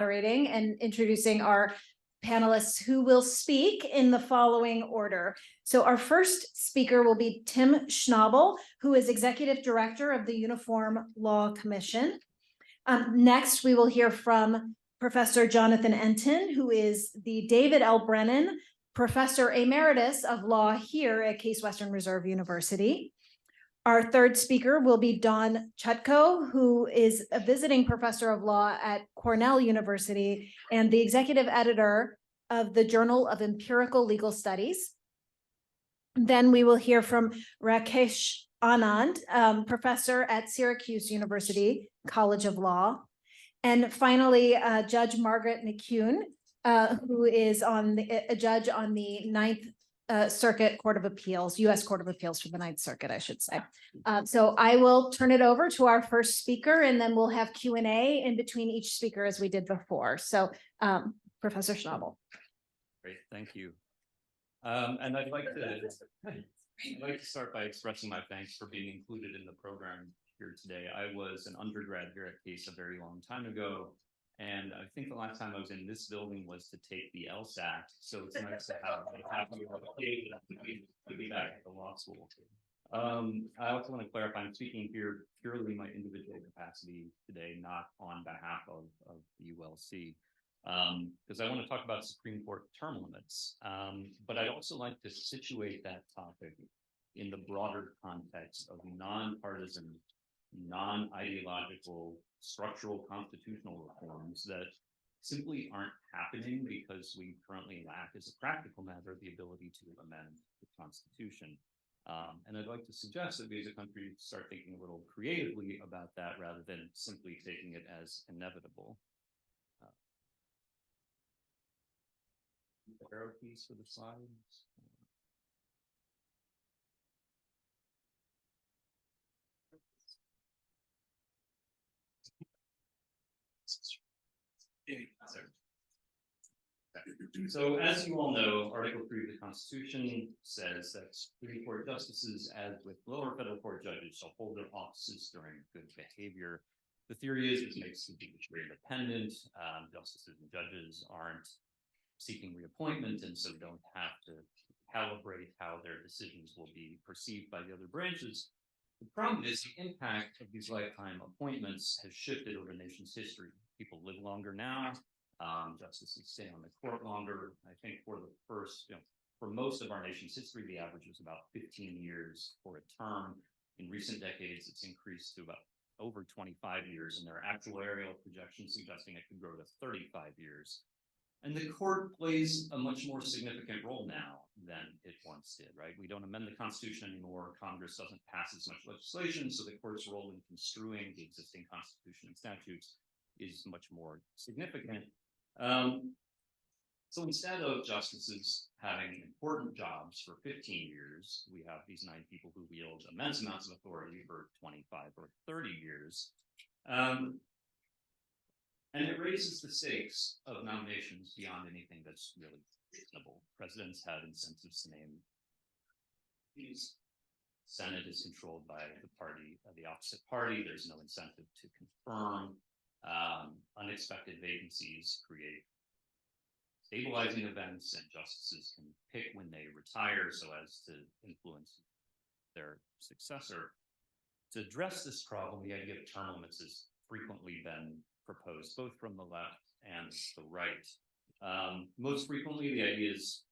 moderating and introducing our panelists who will speak in the following order. So our first speaker will be Tim Schnabel, who is Executive Director of the Uniform Law Commission. Next, we will hear from Professor Jonathan Entin, who is the David L. Brennan Professor Emeritus of Law here at Case Western Reserve University. Our third speaker will be Dawn Chutko, who is a visiting professor of law at Cornell University and the executive editor of the Journal of Empirical Legal Studies. Then we will hear from Rakesh Anand, professor at Syracuse University College of Law. And finally, Judge Margaret McCune, who is a judge on the Ninth Circuit Court of Appeals, U.S. Court of Appeals for the Ninth Circuit, I should say. So I will turn it over to our first speaker, and then we'll have Q&A in between each speaker as we did before. So Professor Schnabel. Great, thank you. And I'd like to start by expressing my thanks for being included in the program here today. I was an undergrad here at Case a very long time ago. And I think the last time I was in this building was to take the LSAT. So it's nice to have you to be back at the law school. I also want to clarify, I'm speaking here purely in my individual capacity today, not on behalf of the ULC, because I want to talk about Supreme Court term limits. But I'd also like to situate that topic in the broader context of nonpartisan, non-ideological, structural constitutional reforms that simply aren't happening because we currently lack, as a practical matter, the ability to amend the Constitution. And I'd like to suggest that we as a country start thinking a little creatively about that rather than simply taking it as inevitable. The arrow keys for the slides. So, as you all know, Article 3 of the Constitution says that Supreme Court justices, as with lower federal court judges, shall hold their offices during good behavior. The theory is it makes the judiciary independent. Justices and judges aren't seeking reappointment and so don't have to calibrate how their decisions will be perceived by the other branches. The problem is the impact of these lifetime appointments has shifted over the nation's history. People live longer now. Justices stay on the court longer. I think for the first, for most of our nation's history, the average was about 15 years for a term. In recent decades, it's increased to about over 25 years, and there are actuarial projections suggesting it could grow to 35 years. And the court plays a much more significant role now than it once did, right? We don't amend the Constitution anymore. Congress doesn't pass as much legislation, so the court's role in construing the existing Constitution and statutes is much more significant. So instead of justices having important jobs for 15 years, we have these 9 people who wield immense amounts of authority for 25 or 30 years. And it raises the stakes of nominations beyond anything that's really reasonable. Presidents have incentives to name these. Senate is controlled by the party, the opposite party. There's no incentive to confirm. Unexpected vacancies create stabilizing events, and justices can pick when they retire so as to influence their successor. To address this problem, the idea of term limits has frequently been proposed, both from the left and the right. Most frequently, the idea is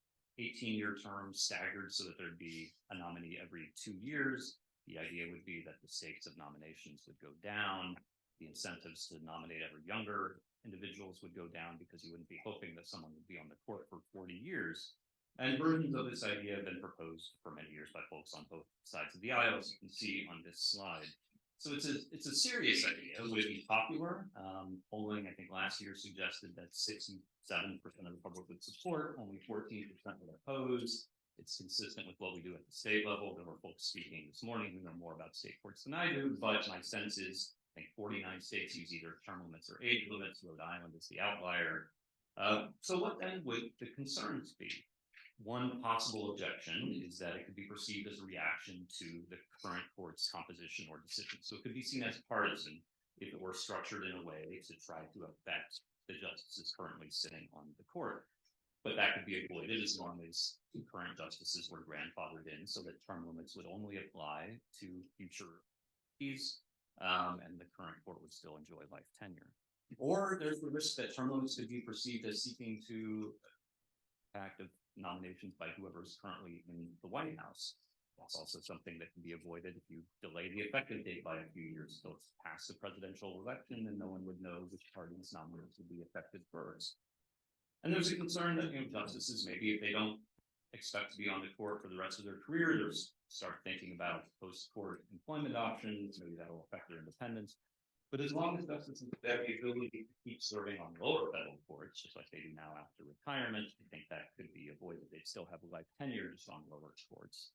18-year terms staggered so that there'd be a nominee every 2 years. The idea would be that the stakes of nominations would go down. The incentives to nominate ever younger individuals would go down because you wouldn't be hoping that someone would be on the court for 40 years. And versions of this idea have been proposed for many years by folks on both sides of the aisle, as you can see on this slide. So it's a serious idea. Would it be popular? Polling, I think last year suggested that 67% of the public would support, only 14% would oppose. It's consistent with what we do at the state level. There were folks speaking this morning who know more about state courts than I do, but my sense is I think 49 states use either term limits or age limits. Rhode Island is the outlier. So what then would the concerns be? One possible objection is that it could be perceived as a reaction to the current court's composition or decision. So it could be seen as partisan if it were structured in a way to try to affect the justices currently sitting on the court. But that could be avoided as long as the current justices were grandfathered in, so that term limits would only apply to future fees, and the current court would still enjoy life tenure. Or there's the risk that term limits could be perceived as seeking to active nominations by whoever is currently in the White House. That's also something that can be avoided if you delay the effective date by a few years until it's past the presidential election, and no one would know which party's nominations would be effective first. And there's a concern that, justices, maybe if they don't expect to be on the court for the rest of their career, they'll start thinking about post-court employment options, maybe that'll affect their independence. But as long as justices have the ability to keep serving on lower federal courts, just like they do now after retirement, I think that could be avoided. They'd still have a life tenure just on lower courts.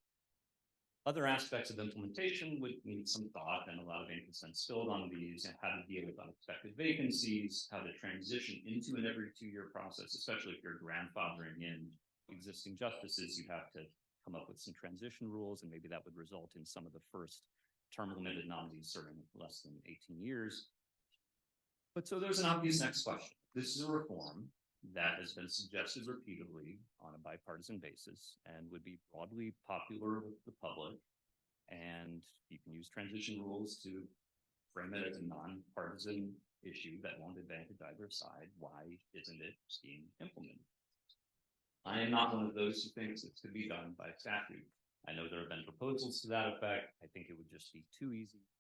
Other aspects of implementation would need some thought and a lot of ink and spilled on these, and how to deal with unexpected vacancies, how to transition into an every 2-year process, especially if you're grandfathering in existing justices. You have to come up with some transition rules, and maybe that would result in some of the first term limited nominees serving less than 18 years. But so there's an obvious next question. This is a reform that has been suggested repeatedly on a bipartisan basis and would be broadly popular with the public. And you can use transition rules to frame it as a nonpartisan issue that won't advantage either side. Why isn't it being implemented? I am not one of those who thinks it could be done by statute. I know there have been proposals to that effect. I think it would just be too easy to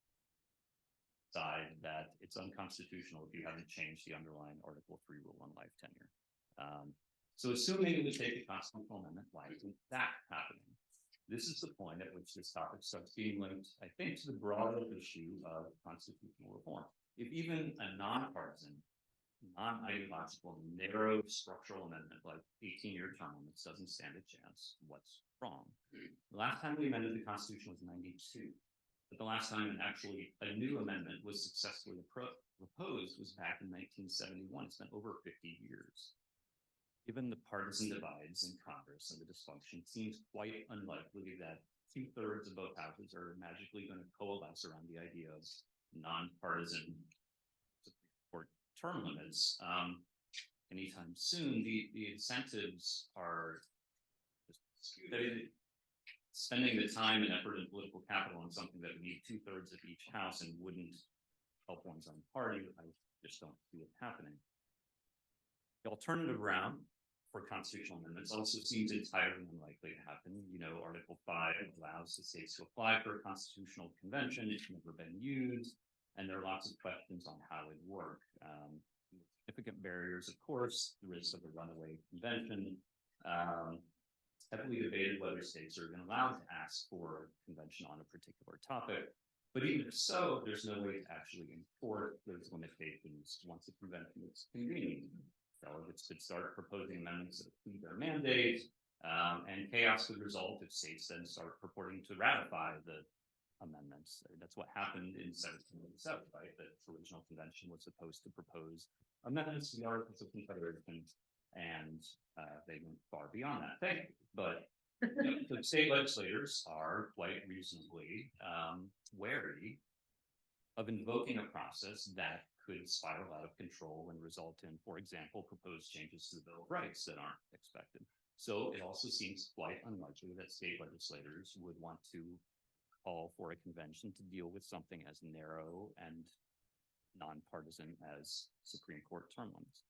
decide that it's unconstitutional if you haven't changed the underlying Article 3 rule on life tenure. So assuming it would take a constitutional amendment, why isn't that happening? This is the point at which this topic starts being linked, I think, to the broader issue of constitutional reform. If even a nonpartisan, non-ideological, narrow structural amendment like 18-year term limits doesn't stand a chance, what's wrong? The last time we amended the Constitution was 92. But the last time actually a new amendment was successfully proposed was back in 1971. It's been over 50 years. Given the partisan divides in Congress and the dysfunction, it seems quite unlikely that 2/3 of both houses are magically going to coalesce around the idea of nonpartisan Supreme Court term limits anytime soon. The incentives are just spending the time and effort and political capital on something that would need 2/3 of each house and wouldn't help one's own party. I just don't see it happening. The alternative route for constitutional amendments also seems entirely unlikely to happen. Article 5 allows the states to apply for a constitutional convention. It's never been used, and there are lots of questions on how it would work. Significant barriers, of course, the risk of a runaway convention. Heavily debated whether states are even allowed to ask for a convention on a particular topic. But even if so, there's no way to actually enforce those limitations once a convention is convened. Delegates could start proposing amendments that include their mandate, and chaos would result if states then start purporting to ratify the amendments. That's what happened in 1787, right? The original convention was supposed to propose amendments to the Articles of Confederation, and they went far beyond that. Thank you. But the state legislators are quite reasonably wary of invoking a process that could spiral out of control and result in, for example, proposed changes to the Bill of Rights that aren't expected. So it also seems quite unlikely that state legislators would want to call for a convention to deal with something as narrow and nonpartisan as Supreme Court term limits.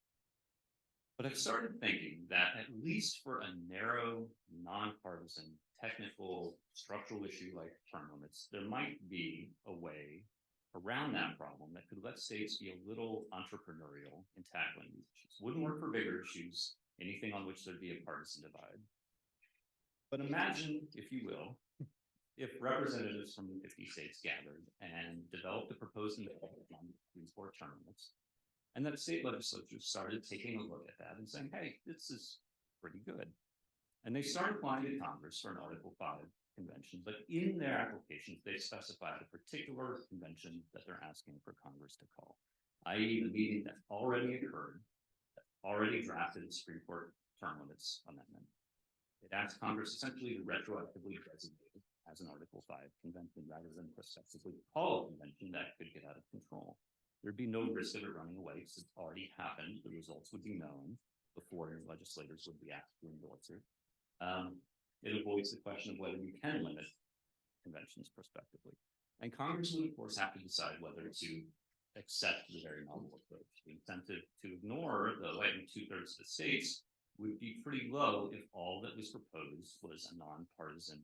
But I've started thinking that at least for a narrow, nonpartisan, technical, structural issue like term limits, there might be a way around that problem that could let states be a little entrepreneurial in tackling these issues. Wouldn't work for bigger issues, anything on which there'd be a partisan divide. But imagine, if you will, if representatives from the 50 states gathered and developed a proposed amendment on Supreme Court term limits, and that state legislatures started taking a look at that and saying, hey, this is pretty good. And they started applying to Congress for an Article 5 convention, but in their applications, they specified a particular convention that they're asking for Congress to call, i.e. the meeting that already occurred, that already drafted the Supreme Court term limits amendment. It asked Congress essentially to retroactively designate it as an Article 5 convention rather than prospectively call a convention that could get out of control. there'd be no risk of it running away because it's already happened. The results would be known before your legislators would be asked to endorse it. It avoids the question of whether you can limit conventions prospectively. And Congress would, of course, have to decide whether to accept the very novel approach. The incentive to ignore the lightning 2/3 of the states would be pretty low if all that was proposed was a nonpartisan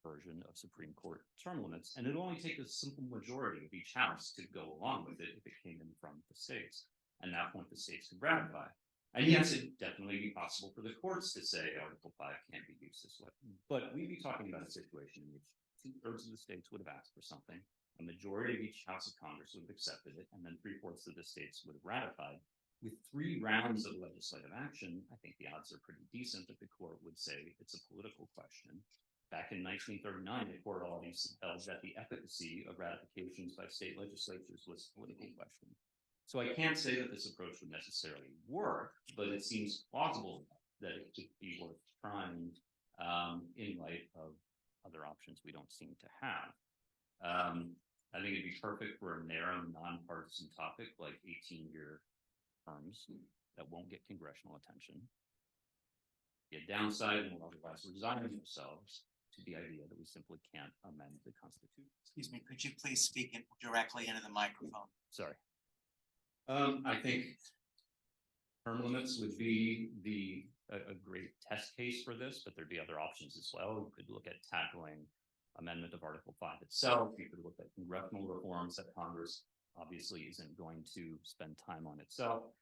version of Supreme Court term limits, and it would only take a simple majority of each house to go along with it if it came in from the states. And at that point, the states could ratify. And yes, it'd definitely be possible for the courts to say Article 5 can't be used this way. But we'd be talking about a situation in which 2/3 of the states would have asked for something, a majority of each House of Congress would have accepted it, and then 3/4 of the states would have ratified. With 3 rounds of legislative action, I think the odds are pretty decent that the court would say it's a political question. Back in 1939, the court already held that the efficacy of ratifications by state legislatures was a political question. So I can't say that this approach would necessarily work, but it seems plausible that it could be worth trying in light of other options we don't seem to have. I think it'd be perfect for a narrow, nonpartisan topic like 18-year terms that won't get congressional attention. The downside, and we'll otherwise resign ourselves to the idea that we simply can't amend the Constitution. Excuse me, could you please speak directly into the microphone? Sorry. I think term limits would be a great test case for this, but there'd be other options as well. We could look at tackling amendment of Article 5 itself. You could look at congressional reforms that Congress obviously isn't going to spend time on itself.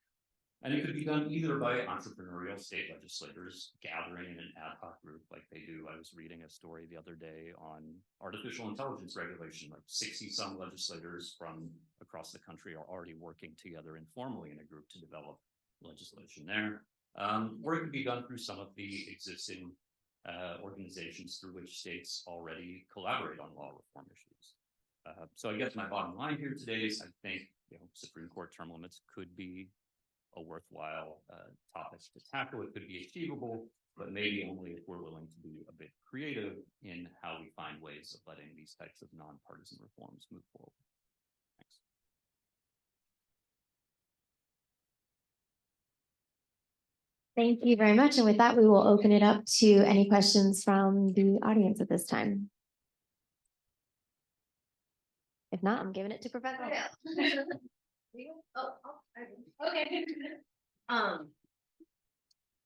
And it could be done either by entrepreneurial state legislators gathering in an ad hoc group like they do. I was reading a story the other day on artificial intelligence regulation, like 60-some legislators from across the country are already working together informally in a group to develop legislation there. Or it could be done through some of the existing organizations through which states already collaborate on law reform issues. So I guess my bottom line here today is I think Supreme Court term limits could be a worthwhile topic to tackle. It could be achievable, but maybe only if we're willing to be a bit creative in how we find ways of letting these types of nonpartisan reforms move forward. Thanks. Thank you very much. And with that, we will open it up to any questions from the audience at this time. If not, I'm giving it to Professor Hill. Okay.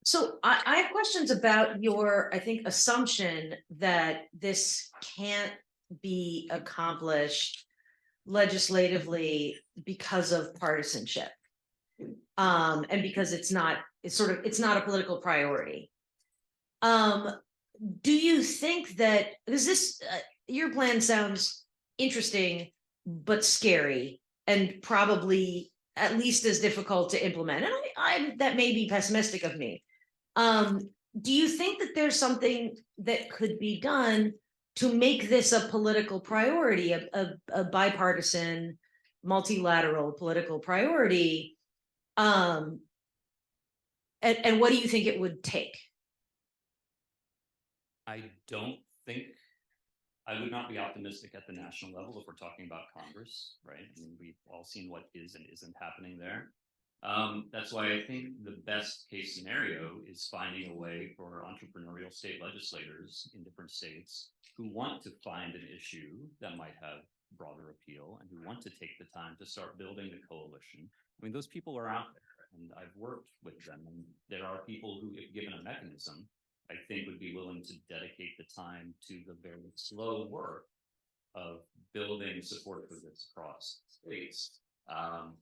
So I have questions about your, I think, assumption that this can't be accomplished legislatively because of partisanship. And because it's not a political priority. Do you think that, because this, your plan sounds interesting, but scary, and probably at least as difficult to implement. And that may be pessimistic of me. Do you think that there's something that could be done to make this a political priority, a bipartisan, multilateral political priority? And what do you think it would take? I don't think I would not be optimistic at the national level if we're talking about Congress, right? I mean, we've all seen what is and isn't happening there. That's why I think the best case scenario is finding a way for entrepreneurial state legislators in different states who want to find an issue that might have broader appeal and who want to take the time to start building the coalition. I mean, those people are out there, and I've worked with them, and there are people who, if given a mechanism, I think would be willing to dedicate the time to the very slow work of building support for this across states.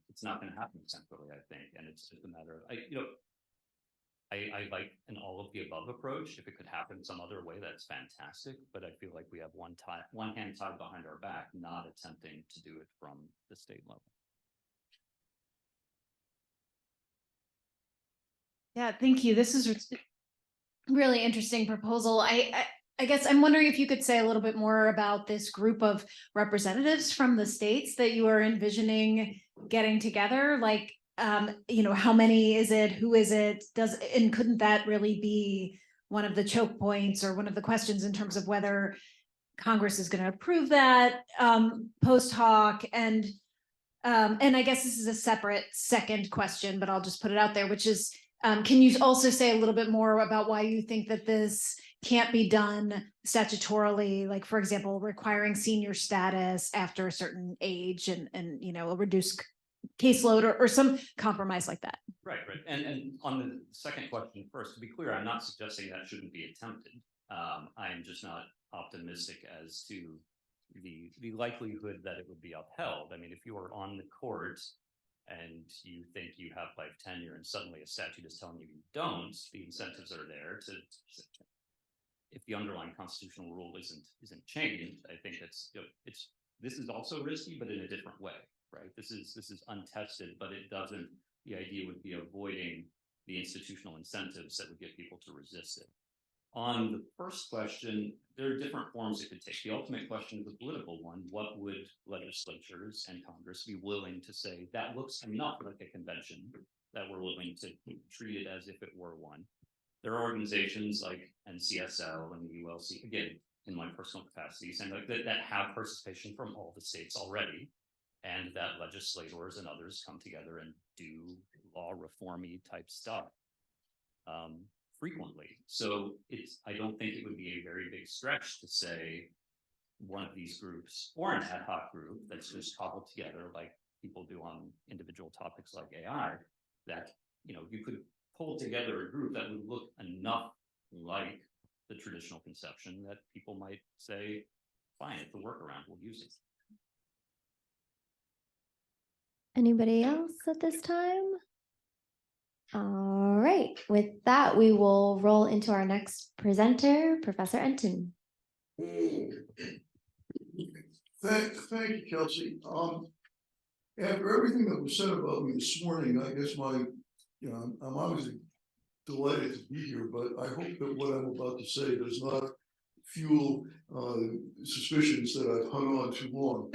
It's not going to happen centrally, I think, and it's just a matter of I like an all of the above approach. If it could happen some other way, that's fantastic. But I feel like we have one hand tied behind our back, not attempting to do it from the state level. Yeah, thank you. This is really interesting proposal. I guess I'm wondering if you could say a little bit more about this group of representatives from the states that you are envisioning getting together. Like, how many is it? Who is it? And couldn't that really be one of the choke points or one of the questions in terms of whether Congress is going to approve that post hoc? And And I guess this is a separate second question, but I'll just put it out there, which is, can you also say a little bit more about why you think that this can't be done statutorily, like, for example, requiring senior status after a certain age and a reduced caseload or some compromise like that? Right. And on the second question first, to be clear, I'm not suggesting that shouldn't be attempted. I'm just not optimistic as to the likelihood that it would be upheld. I mean, if you are on the court and you think you have life tenure and suddenly a statute is telling you don't, the incentives are there to, if the underlying constitutional rule isn't changed, I think this is also risky, but in a different way, right? This is untested, but it doesn't, the idea would be avoiding the institutional incentives that would get people to resist it. On the first question, there are different forms it could take. The ultimate question is a political one. What would legislatures and Congress be willing to say that looks enough like a convention that we're willing to treat it as if it were one? There are organizations like NCSL and the ULC, again, in my personal capacity, saying like that have participation from all the states already, and that legislators and others come together and do law reformy type stuff frequently. So I don't think it would be a very big stretch to say one of these groups or an ad hoc group that's just cobbled together like people do on individual topics like AI, that you could pull together a group that would look enough like the traditional conception that people might say, fine, it's a workaround, we'll use it. Anybody else at this time? All right, with that, we will roll into our next presenter, Professor Enton. Thank you, Kelsey. After everything that was said about me this morning, I guess I'm obviously delighted to be here, but I hope that what I'm about to say does not fuel suspicions that I've hung on too long.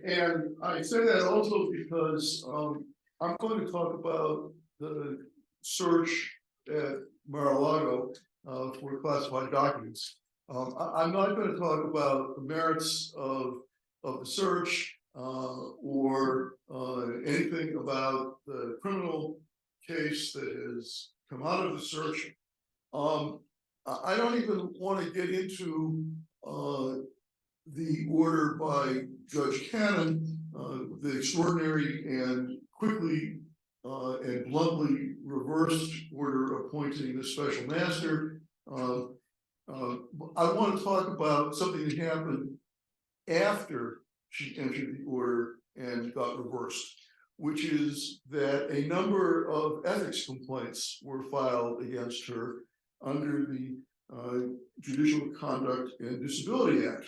And I say that also because I'm going to talk about the search at Mar-a-Lago for classified documents. I'm not going to talk about the merits of the search or anything about the criminal case that has come out of the search. I don't even want to get into the order by Judge Cannon, the extraordinary and quickly and bluntly reversed order appointing the special master. I want to talk about something that happened after she entered the order and got reversed, which is that a number of ethics complaints were filed against her under the Judicial Conduct and Disability Act.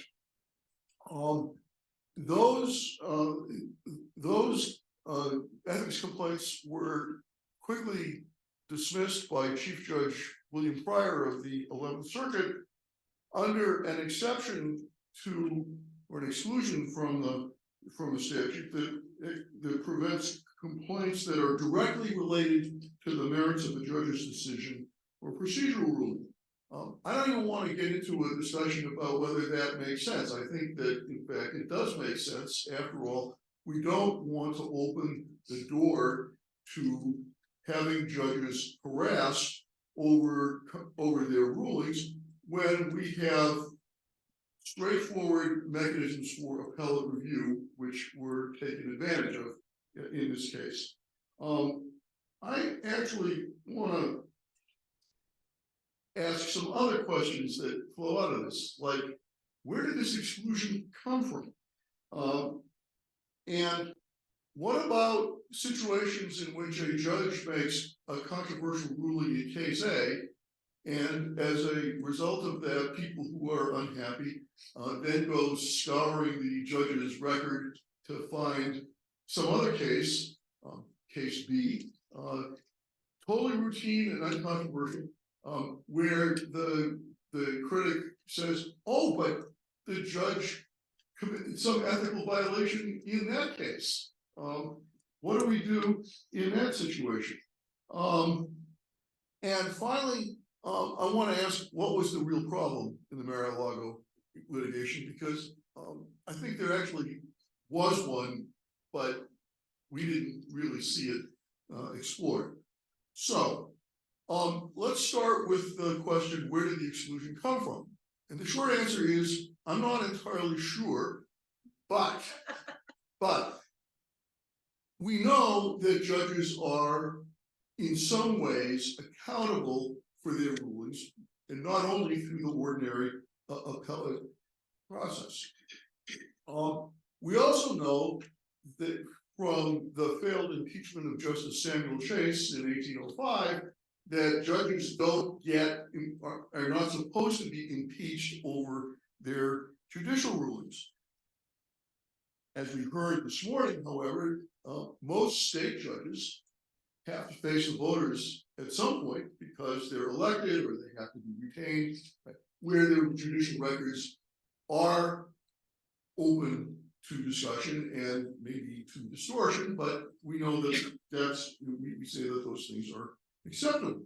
Those ethics complaints were quickly dismissed by Chief Judge William Pryor of the 11th Circuit under an exception to, or an exclusion from the statute that prevents complaints that are directly related to the merits of the judge's decision or procedural ruling. I don't even want to get into a discussion about whether that makes sense. I think that, in fact, it does make sense. After all, we don't want to open the door to having judges harassed over their rulings when we have straightforward mechanisms for appellate review, which were taken advantage of in this case. I actually want to ask some other questions that flow out of this, like, where did this exclusion come from? And what about situations in which a judge makes a controversial ruling in case A, and as a result of that, people who are unhappy then go scouring the judge's record to find some other case, case B, totally routine and uncontroversial, where the critic says, oh, but the judge committed some ethical violation in that case. What do we do in that situation? And finally, I want to ask, what was the real problem in the Mar-a-Lago litigation? Because I think there actually was one, but we didn't really see it explored. So, let's start with the question, where did the exclusion come from? And the short answer is, I'm not entirely sure, but we know that judges are in some ways accountable for their rulings, and not only through the ordinary appellate process. We also know that from the failed impeachment of Justice Samuel Chase in 1805, that judges are not supposed to be impeached over their judicial rulings. As we heard this morning, however, most state judges have to face the voters at some point because they're elected or they have to be retained, right, where their judicial records are open to discussion and maybe to distortion, but we know that we say that those things are acceptable.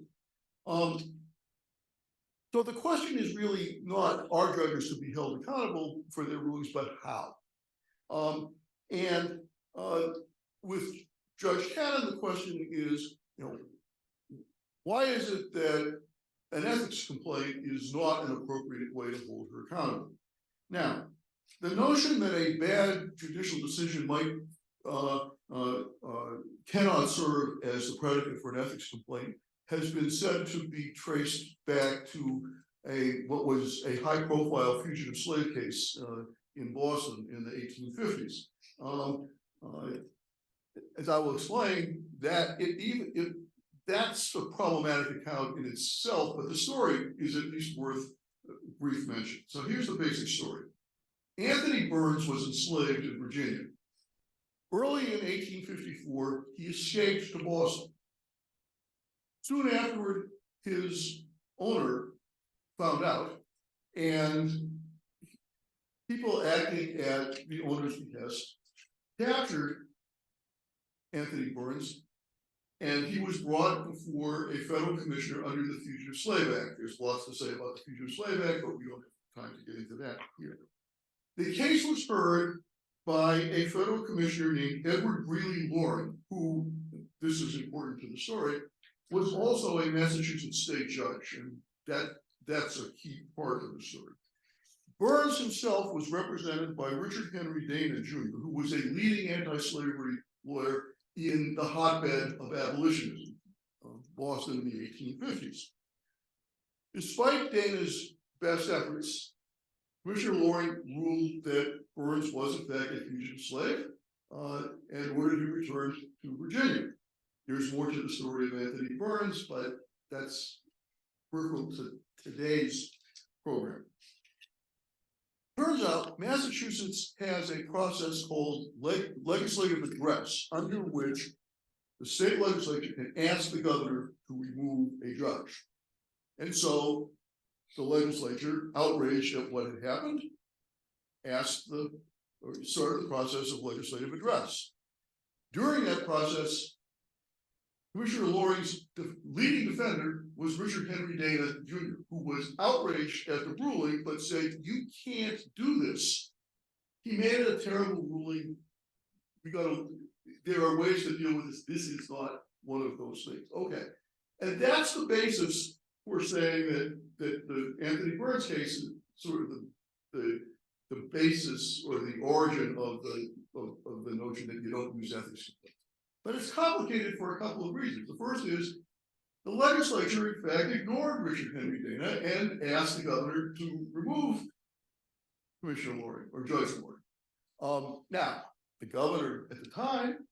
So the question is really not, are judges to be held accountable for their rulings, but how? With Judge Cannon, the question is, why is it that an ethics complaint is not an appropriate way to hold her accountable? Now, the notion that a bad judicial decision might cannot serve as the predicate for an ethics complaint has been said to be traced back to what was a high-profile fugitive slave case in Boston in the 1850s. As I will explain, that's a problematic account in itself, but the story is at least worth brief mention. So here's the basic story. Anthony Burns was enslaved in Virginia. Early in 1854, he escaped to Boston. Soon afterward, his owner found out, and people acting at the owner's behest captured Anthony Burns, and he was brought before a federal commissioner under the Fugitive Slave Act. There's lots to say about the Fugitive Slave Act, but we don't have time to get into that here. The case was heard by a federal commissioner named Edward Greeley Loring, who, this is important to the story, was also a Massachusetts state judge, and that's a key part of the story. Burns himself was represented by Richard Henry Dana Jr., who was a leading anti-slavery lawyer in the hotbed of abolitionism, Boston in the 1850s. Despite Dana's best efforts, Commissioner Loring ruled that Burns was in fact a fugitive slave and ordered him returned to Virginia. There's more to the story of Anthony Burns, but that's peripheral to today's program. Turns out Massachusetts has a process called legislative address, under which the state legislature can ask the governor to remove a judge. And so the legislature, outraged at what had happened, started the process of legislative address. During that process, Commissioner Loring's leading defender was Richard Henry Dana Jr., who was outraged at the ruling, but said, "You can't do this. He made it a terrible ruling. There are ways to deal with this. This is not one of those things." Okay. And that's the basis for saying that the Anthony Burns case is sort of the basis or the origin of the notion that you don't use ethics. But it's complicated for a couple of reasons. The first is the legislature, in fact, ignored Richard Henry Dana and asked the governor to remove Commissioner Loring or Judge Loring. Now, the governor at the time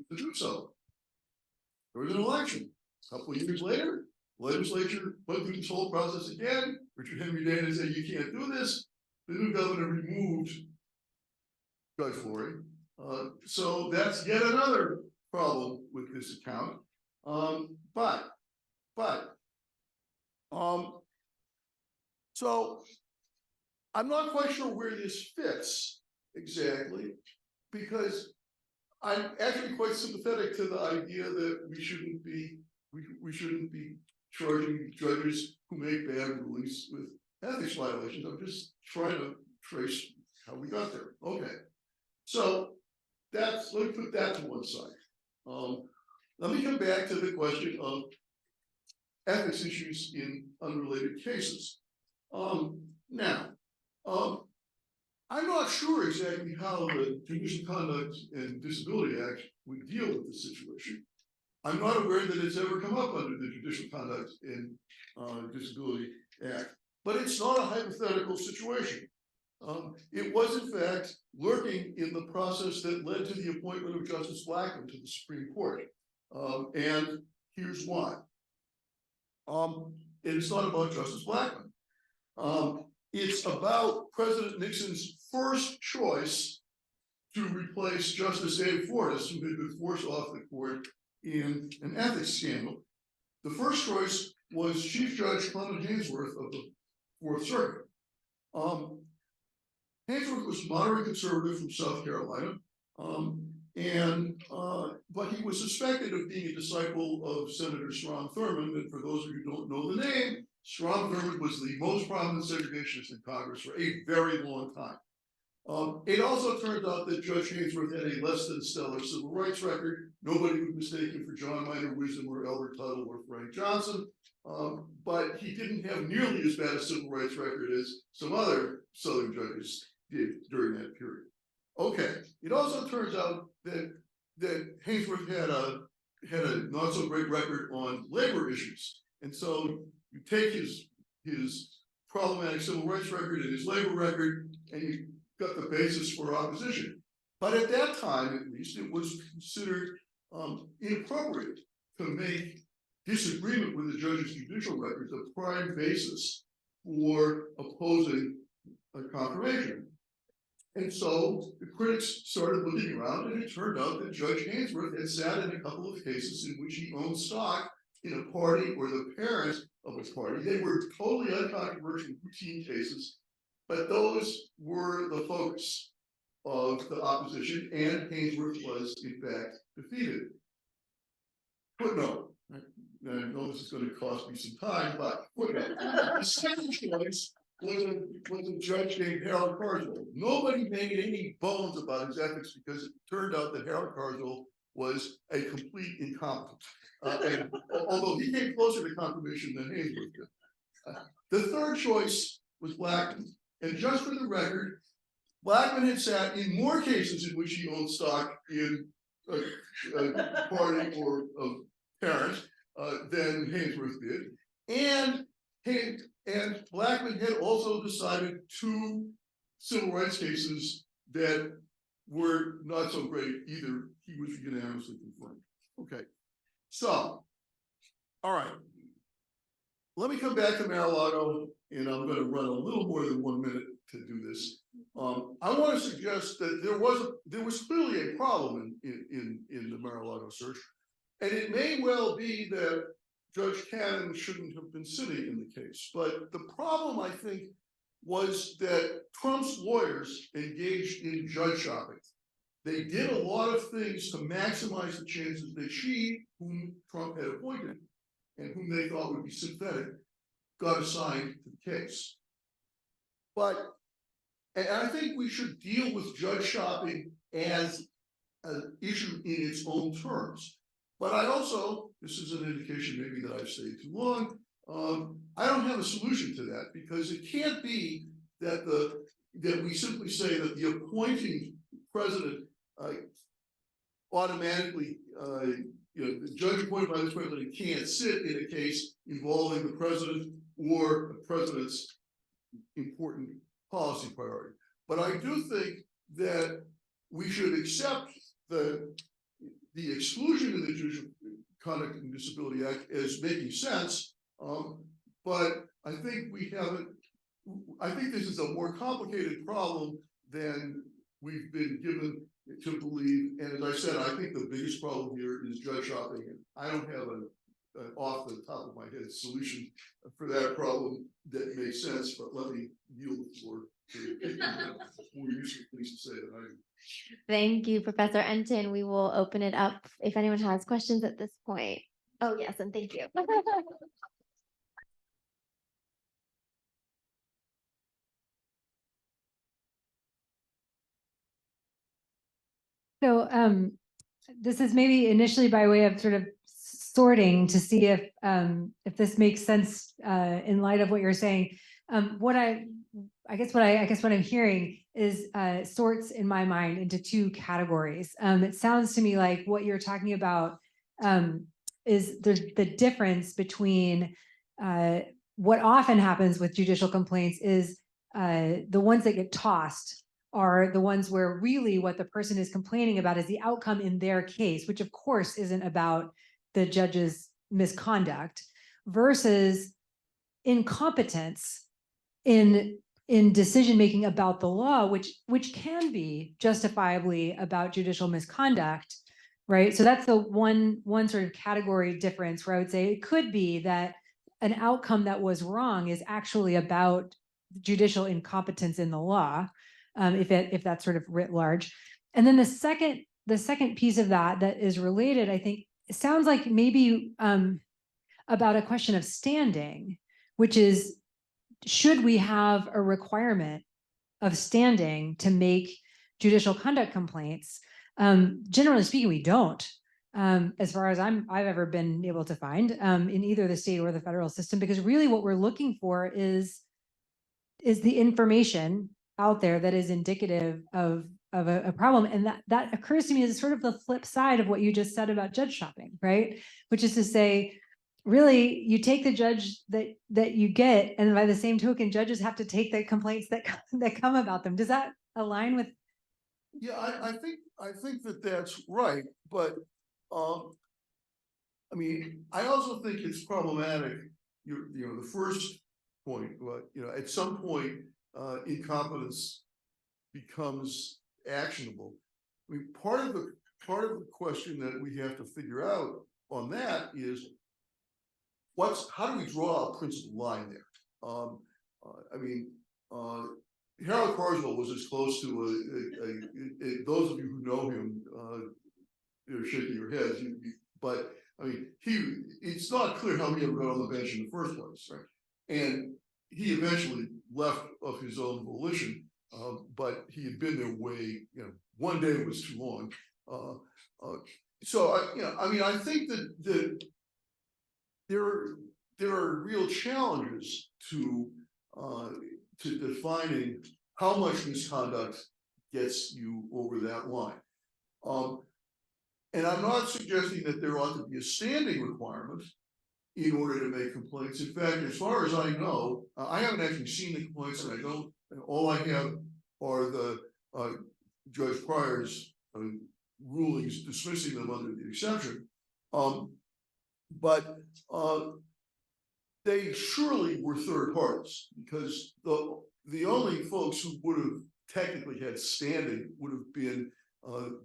to do so. There was an election. A couple of years later, the legislature went through this whole process again. Richard Henry Dana said, "You can't do this." The new governor removed Judge Loring. So that's yet another problem with this account. So I'm not quite sure where this fits exactly, because I'm actually quite sympathetic to the idea that we shouldn't be charging judges who make bad rulings with ethics violations. I'm just trying to trace how we got there. Okay. So let me put that to one side. Let me come back to the question of ethics issues in unrelated cases. Now, I'm not sure exactly how the Judicial Conduct and Disability Act would deal with this situation. I'm not aware that it's ever come up under the Judicial Conduct and Disability Act, but it's not a hypothetical situation. It was in fact lurking in the process that led to the appointment of Justice Blackmun to the Supreme Court. And here's why. It's not about Justice Blackmun. It's about President Nixon's first choice to replace Justice Dave Fortas, who had been forced off the court in an ethics scandal. The first choice was Chief Judge Clement Hainsworth of the Fourth Circuit. Hainsworth was moderate conservative from South Carolina, but he was suspected of being a disciple of Senator Strom Thurmond. And for those of you who don't know the name, Strom Thurmond was the most prominent segregationist in Congress for a very long time. It also turns out that Judge Hainsworth had a less than stellar civil rights record. Nobody would mistake him for John Minor Wisdom or Albert Tuttle or Frank Johnson. But he didn't have nearly as bad a civil rights record as some other Southern judges did during that period. Okay, it also turns out that Hainsworth had a not so great record on labor issues. And so you take his problematic civil rights record and his labor record, and you got the basis for opposition. But at that time, at least, it was considered inappropriate to make disagreement with the judge's judicial record the prime basis for opposing a confirmation. And so the critics started looking around, and it turned out that Judge Hainsworth had sat in a couple of cases in which he owned stock in a party or the parent of a party. They were totally uncontroversial routine cases, but those were the focus of the opposition, and Hainsworth was in fact defeated. Footnote. I know this is going to cost me some time, but footnote. The second choice was a judge named Harold Carswell. Nobody made any bones about his ethics because it turned out that Harold Carswell was a complete incompetent. And although he came closer to confirmation than Hainsworth did. The third choice was Blackmun. And just for the record, Blackmun had sat in more cases in which he owned stock in a party or a parent than Hainsworth did. And Blackmun had also decided 2 civil rights cases that were not so great either. He was unanimously confirmed. Okay, so, all right. Let me come back to Mar-a-Lago, and I'm going to run a little more than 1 minute to do this. I want to suggest that there was clearly a problem in the Mar-a-Lago search, and it may well be that Judge Cannon shouldn't have been sitting in the case. But the problem, I think, was that Trump's lawyers engaged in judge shopping. They did a lot of things to maximize the chances that she, whom Trump had appointed, and whom they thought would be sympathetic, got assigned to the case. And I think we should deal with judge shopping as an issue in its own terms. But I also, this is an indication maybe that I've stayed too long, I don't have a solution to that, because it can't be that we simply say that the appointing president automatically, the judge appointed by the president can't sit in a case involving the president or the president's important policy priority. But I do think that we should accept the exclusion of the Judicial Conduct and Disability Act as making sense, but I think I think this is a more complicated problem than we've been given to believe. And as I said, I think the biggest problem here is judge shopping. And I don't have an off the top of my head solution for that problem that makes sense, but let me yield the floor to more useful things to say than I do. Thank you, Professor Enton. We will open it up if anyone has questions at this point. Oh, yes, and thank you. So this is maybe initially by way of sort of sorting to see if this makes sense in light of what you're saying. What I'm hearing is sorts in my mind into two categories. It sounds to me like what you're talking about is the difference between what often happens with judicial complaints is the ones that get tossed are the ones where really what the person is complaining about is the outcome in their case, which of course isn't about the judge's misconduct, versus incompetence in decision making about the law, which can be justifiably about judicial misconduct, right? So that's the one sort of category difference where I would say it could be that an outcome that was wrong is actually about judicial incompetence in the law, if that's sort of writ large. And then the second piece of that is related, I think, it sounds like maybe about a question of standing, which is, should we have a requirement of standing to make judicial conduct complaints? Generally speaking, we don't, as far as I've ever been able to find in either the state or the federal system, because really what we're looking for is the information out there that is indicative of a problem. And that occurs to me as sort of the flip side of what you just said about judge shopping, right? Which is to say, really, you take the judge that you get, and by the same token, judges have to take the complaints that come about them. Does that align with? Yeah, I think that's right, but I mean, I also think it's problematic. You know, the first point, but at some point, incompetence becomes actionable. I mean, part of the question that we have to figure out on that is how do we draw a principled line there? I mean, Harold Carswell was as close to those of you who know him, you're shaking your heads, but I mean, it's not clear how he ever got on the bench in the first place, right? And he eventually left of his own volition, but he had been there way, one day was too long. So I mean, I think that there are real challenges to defining how much misconduct gets you over that line. And I'm not suggesting that there ought to be a standing requirement in order to make complaints. In fact, as far as I know, I haven't actually seen the complaints, and all I have are the Judge Pryor's rulings dismissing them under the exception. But they surely were third parties, because the only folks who would have technically had standing would have been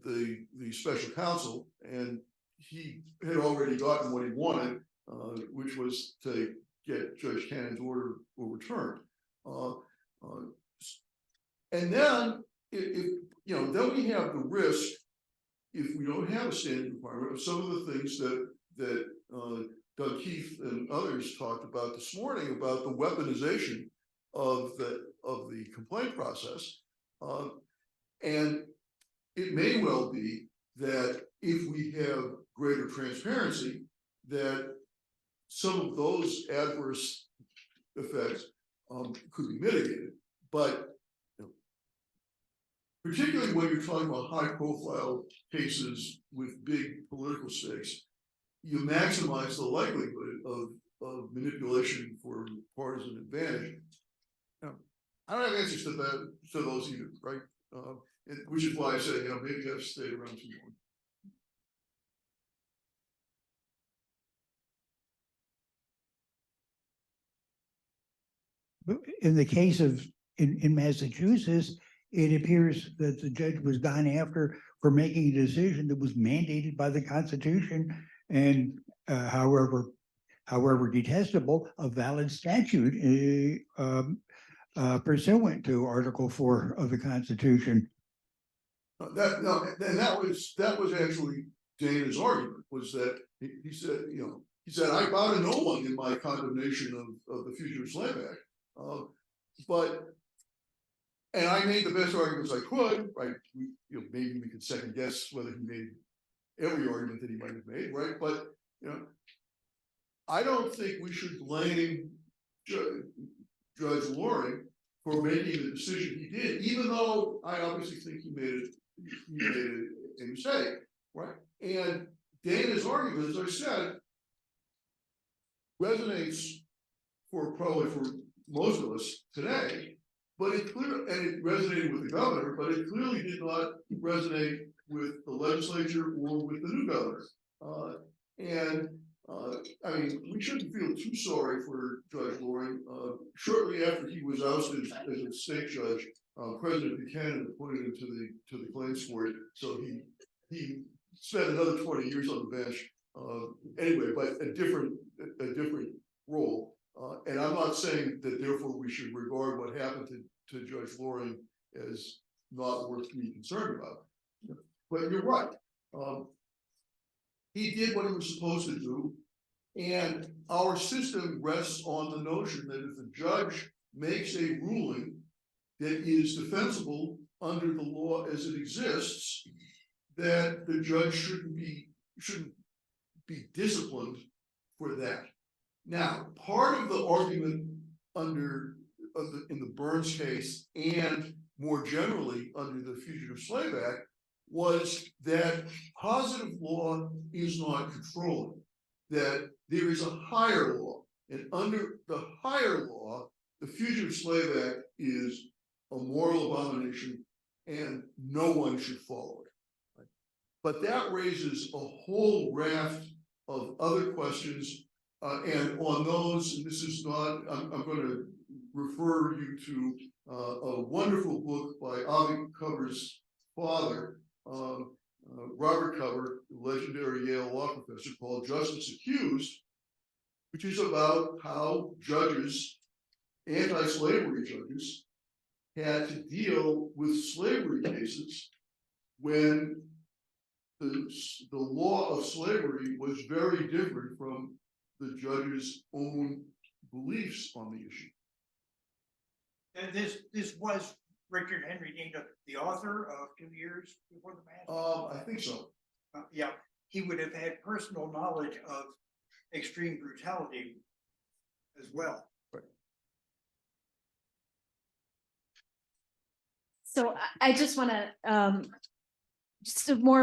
the special counsel, and he had already gotten what he wanted, which was to get Judge Cannon's order overturned. And then, then we have the risk, if we don't have a standing requirement, of some of the things that Doug Keith and others talked about this morning about the weaponization of the complaint process, and it may well be that if we have greater transparency, that some of those adverse effects could be mitigated. But particularly when you're talking about high-profile cases with big political stakes, you maximize the likelihood of manipulation for partisan advantage. I don't have answers to those either, right? Which is why I say, maybe I've stayed around too long. In the case of in Massachusetts, it appears that the judge was gone after for making a decision that was mandated by the Constitution, and however detestable, a valid statute pursuant to Article 4 of the Constitution. That was actually Dana's argument, was that he said I bow to no one in my condemnation of the Fugitive Slave Act, but And I made the best arguments I could, right? Maybe we could second guess whether he made every argument that he might have made, right? But, I don't think we should blame Judge Loring for making the decision he did, even though I obviously think he made a mistake, right? And Dana's argument, as I said, resonates probably for most of us today, but it resonated with the governor, but it clearly did not resonate with the legislature or with the new governor. I mean, we shouldn't feel too sorry for Judge Loring. Shortly after he was ousted as a state judge, President Buchanan appointed him to the claims court, so he spent another 20 years on the bench. Anyway, but a different role. And I'm not saying that therefore we should regard what happened to Judge Loring as not worth being concerned about. But you're right. He did what he was supposed to do. And our system rests on the notion that if the judge makes a ruling that is defensible under the law as it exists, that the judge shouldn't be disciplined for that. Now, part of the argument in the Burns case and more generally under the Fugitive Slave Act was that positive law is not controlling, that there is a higher law, and under the higher law, the Fugitive Slave Act is a moral abomination and no one should follow it. Right? But that raises a whole raft of other questions, and on those, and this is not, I'm going to refer you to a wonderful book by Avi Cover's father, Robert Cover, the legendary Yale law professor, called Justice Accused, which is about how judges, anti-slavery judges, had to deal with slavery cases when the law of slavery was very different from the judge's own beliefs on the issue. And this was Richard Henry Dean, the author of 2 Years Before the Massacre? I think so. Yeah, he would have had personal knowledge of extreme brutality as well. Right. So I just want to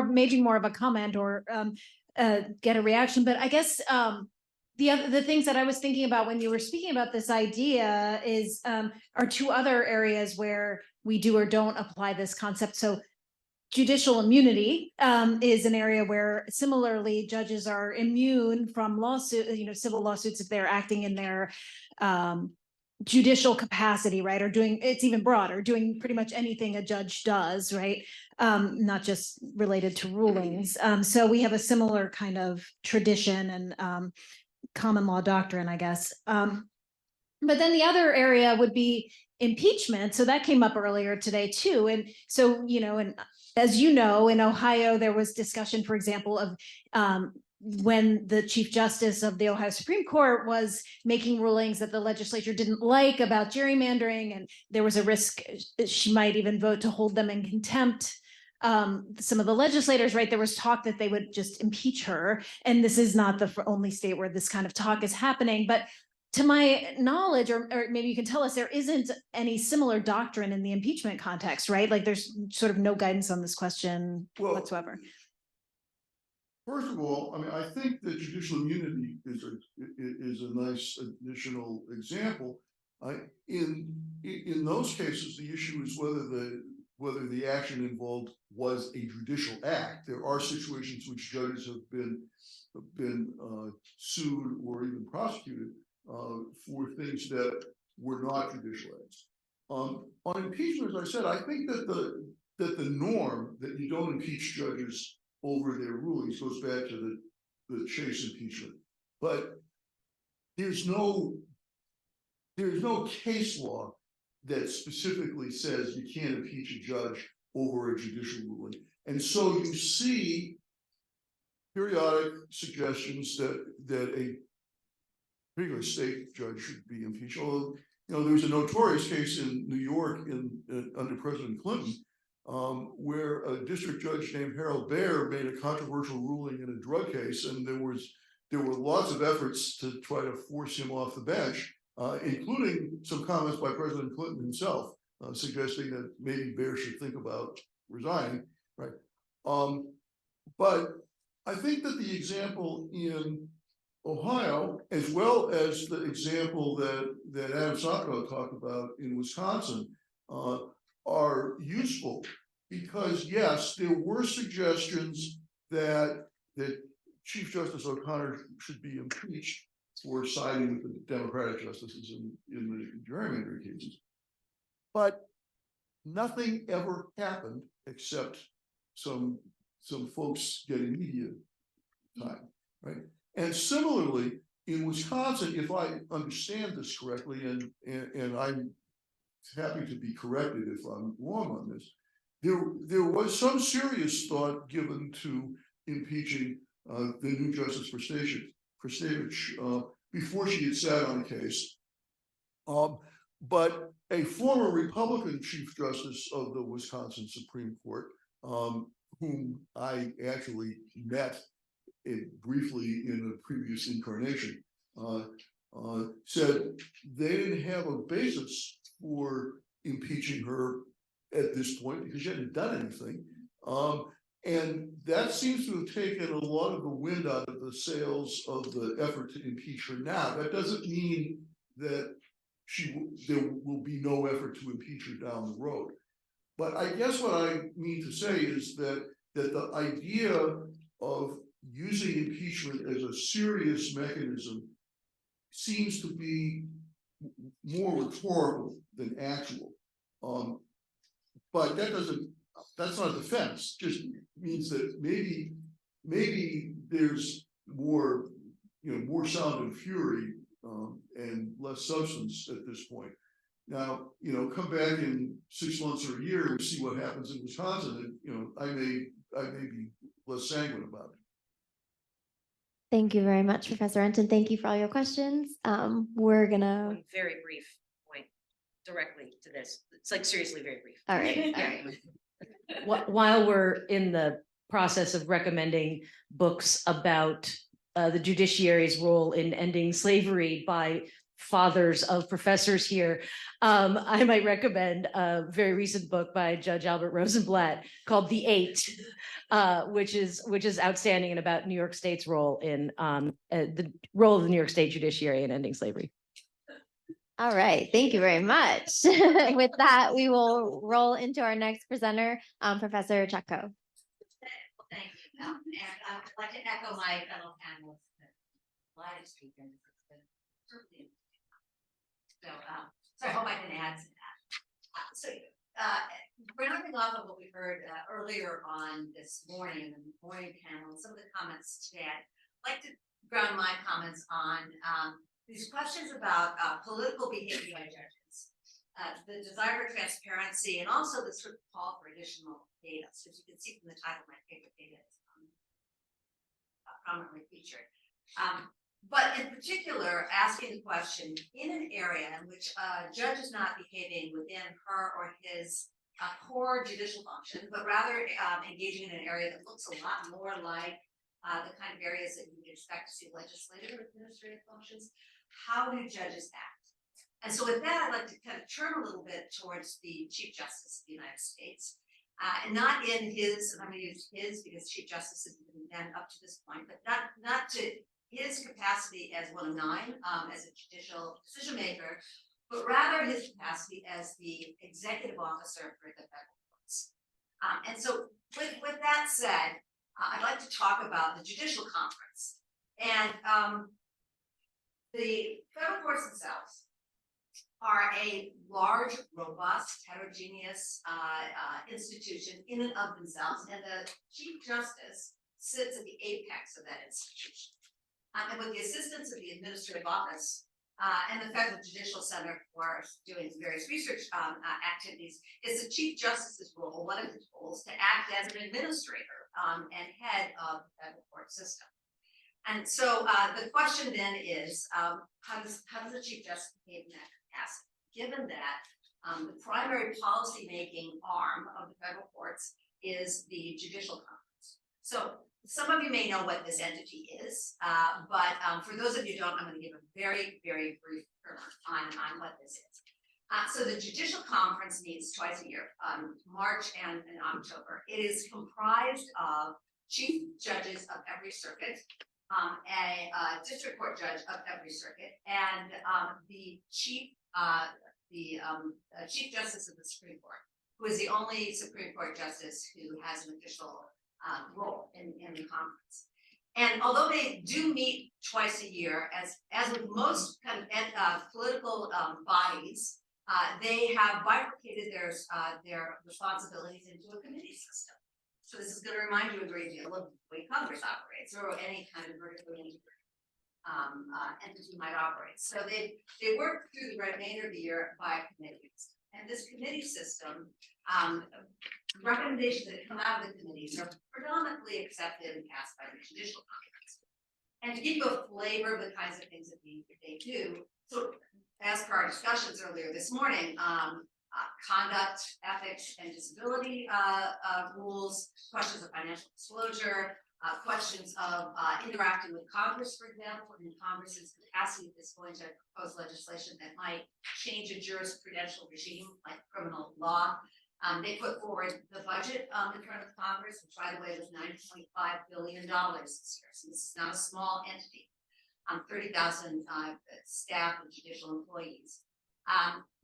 maybe more of a comment or get a reaction, but I guess the things that I was thinking about when you were speaking about this idea is are two other areas where we do or don't apply this concept. So judicial immunity is an area where similarly judges are immune from civil lawsuits if they're acting in their judicial capacity, right? Or doing, it's even broader, doing pretty much anything a judge does, right? Not just related to rulings. So we have a similar kind of tradition and common law doctrine, I guess. But then the other area would be impeachment. So that came up earlier today too. And so, and as you know, in Ohio, there was discussion, for example, of when the Chief Justice of the Ohio Supreme Court was making rulings that the legislature didn't like about gerrymandering, and there was a risk she might even vote to hold them in contempt. Some of the legislators, right, there was talk that they would just impeach her. And this is not the only state where this kind of talk is happening. But to my knowledge, or maybe you can tell us, there isn't any similar doctrine in the impeachment context, right? Like there's sort of no guidance on this question whatsoever. First of all, I mean, I think that judicial immunity is a nice additional example. In those cases, the issue is whether the action involved was a judicial act. There are situations which judges have been sued or even prosecuted for things that were not judicial acts. On impeachment, as I said, I think that the norm that you don't impeach judges over their rulings goes back to the Chase impeachment. But there's no case law that specifically says you can't impeach a judge over a judicial ruling. And so you see periodic suggestions that a particular state judge should be impeached. Although You know, there was a notorious case in New York under President Clinton, where a district judge named Harold Baer made a controversial ruling in a drug case, and there were lots of efforts to try to force him off the bench, including some comments by President Clinton himself, suggesting that maybe Baer should think about resigning, right? But I think that the example in Ohio, as well as the example that Adam Sacco talked about in Wisconsin, are useful because yes, there were suggestions that Chief Justice O'Connor should be impeached for siding with the Democratic justices in the gerrymandering cases, but nothing ever happened except some folks getting media time, right? And similarly, in Wisconsin, if I understand this correctly, and I'm happy to be corrected if I'm wrong on this, there was some serious thought given to impeaching the new Justice Prestevich before she had sat on the case. But a former Republican Chief Justice of the Wisconsin Supreme Court, whom I actually met briefly in a previous incarnation, said they didn't have a basis for impeaching her at this point because she hadn't done anything. And that seems to have taken a lot of the wind out of the sails of the effort to impeach her now. That doesn't mean that there will be no effort to impeach her down the road. But I guess what I mean to say is that the idea of using impeachment as a serious mechanism seems to be more rhetorical than actual. But that's not a defense, just means that maybe there's more, more sound and fury and less substance at this point. Now, come back in 6 months or a year and see what happens in Wisconsin, and I may be less sanguine about it. Thank you very much, Professor Renton. Thank you for all your questions. We're gonna. One very brief point directly to this. It's like seriously very brief. All right. All right. While we're in the process of recommending books about the judiciary's role in ending slavery by fathers of professors here, I might recommend a very recent book by Judge Albert Rosenblatt called The Eight, which is outstanding and about New York State's role in the role of the New York State judiciary in ending slavery. All right, thank you very much. With that, we will roll into our next presenter, Professor Chacko. Thank you. And I would like to echo my fellow panelists. Live speakers. So I hope I can add to that. Rounding off of what we heard earlier on this morning in the morning panel, and some of the comments today, I'd like to ground my comments on these questions about political behavior by judges, the desire for transparency, and also the sort of call for additional data. So as you can see from the title, my favorite data is prominently featured. But in particular, asking the question in an area in which a judge is not behaving within her or his core judicial function, but rather engaging in an area that looks a lot more like the kind of areas that you would expect to see legislative or administrative functions. How do judges act? And so with that, I'd like to kind of turn a little bit towards the Chief Justice of the United States. And not in his, and I'm going to use his because Chief Justice has been up to this point, but not to his capacity as one of 9, as a judicial decision maker, but rather his capacity as the executive officer for the federal courts. And so with that said, I'd like to talk about the Judicial Conference. And the federal courts themselves are a large, robust, heterogeneous institution in and of themselves, and the Chief Justice sits at the apex of that institution. And with the assistance of the administrative office and the Federal Judicial Center for doing various research activities, is the Chief Justice's role, one of his roles, to act as an administrator and head of the federal court system. And so the question then is, how does the Chief Justice behave in that capacity? given that the primary policy-making arm of the federal courts is the Judicial Conference. So some of you may know what this entity is, but for those of you who don't, I'm going to give a very, very brief primer on what this is. So the Judicial Conference meets twice a year, March and in October. It is comprised of chief judges of every circuit, a district court judge of every circuit, and the chief justice of the Supreme Court, who is the only Supreme Court justice who has an official role in the conference. And although they do meet twice a year, as with most kind of political bodies, they have bifurcated their responsibilities into a committee system. So this is going to remind you a great deal of the way Congress operates, or any kind of vertically integrated entity might operate. So they work through the remainder of the year by committees. And this committee system, recommendations that come out of the committees are predominantly accepted and passed by the Judicial Conference. And to give you a flavor of the kinds of things that they do, so as per our discussions earlier this morning, conduct, ethics, and disability rules, questions of financial disclosure, questions of interacting with Congress, for example, in Congress's capacity is going to propose legislation that might change a jurisprudential regime like criminal law. They put forward the budget in front of Congress, which, by the way, was $9.5 billion this year. So this is not a small entity. 30,000 staff and judicial employees.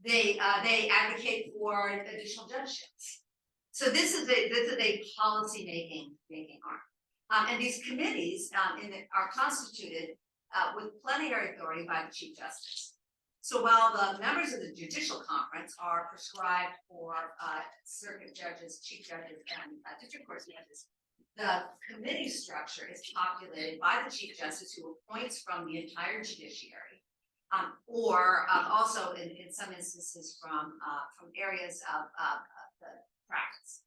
They advocate for additional judgeships. So this is a policy making arm. And these committees are constituted with plenary authority by the Chief Justice. So while the members of the Judicial Conference are prescribed for circuit judges, chief judges, and district court judges, the committee structure is populated by the Chief Justice, who appoints from the entire judiciary, or also in some instances from areas of the practice.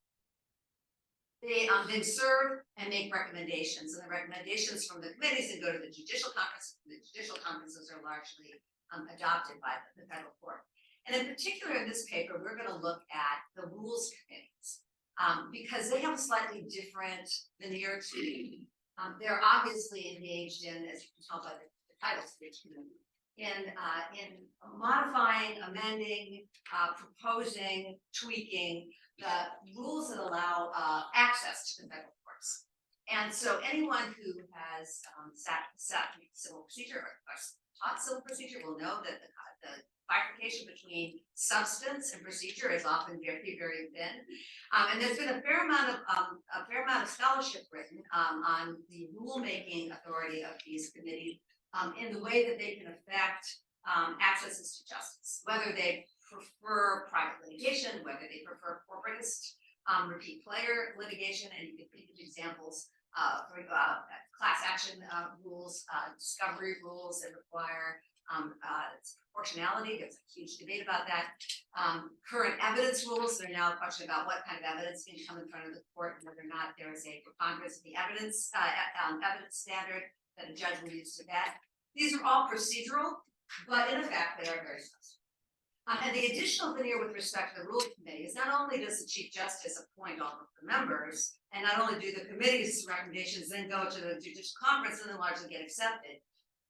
They then serve and make recommendations, and the recommendations from the committees then go to the Judicial Conference. The Judicial Conferences are largely adopted by the federal court. And in particular, in this paper, we're going to look at the rules committees. Because they have a slightly different veneer to them. They're obviously engaged in, as you can tell by the title speech, in modifying, amending, proposing, tweaking the rules that allow access to the federal courts. And so anyone who has sat civil procedure or taught civil procedure will know that the bifurcation between substance and procedure is often very, very thin. And there's been a fair amount of scholarship written on the rulemaking authority of these committees in the way that they can affect accesses to justice, whether they prefer private litigation, whether they prefer corporatist repeat player litigation, and you can think of examples for class action rules, discovery rules that require proportionality. There's a huge debate about that. Current evidence rules, there are now a question about what kind of evidence can come in front of the court and whether or not there is a preponderance of the evidence standard that a judge will use to vet. These are all procedural, but in effect, they are very substantive. And the additional veneer with respect to the Rules Committee is not only does the Chief Justice appoint all of the members, and not only do the committee's recommendations then go to the Judicial Conference and then largely get accepted,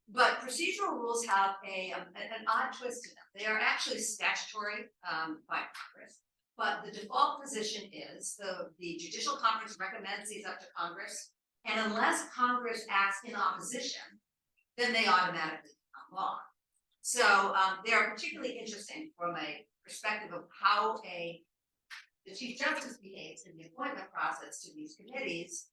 but procedural rules have an odd twist to them. They are actually statutory by Congress, but the default position is the Judicial Conference recommends these up to Congress, and unless Congress acts in opposition, then they automatically become law. So they are particularly interesting from a perspective of how the Chief Justice behaves in the appointment process to these committees.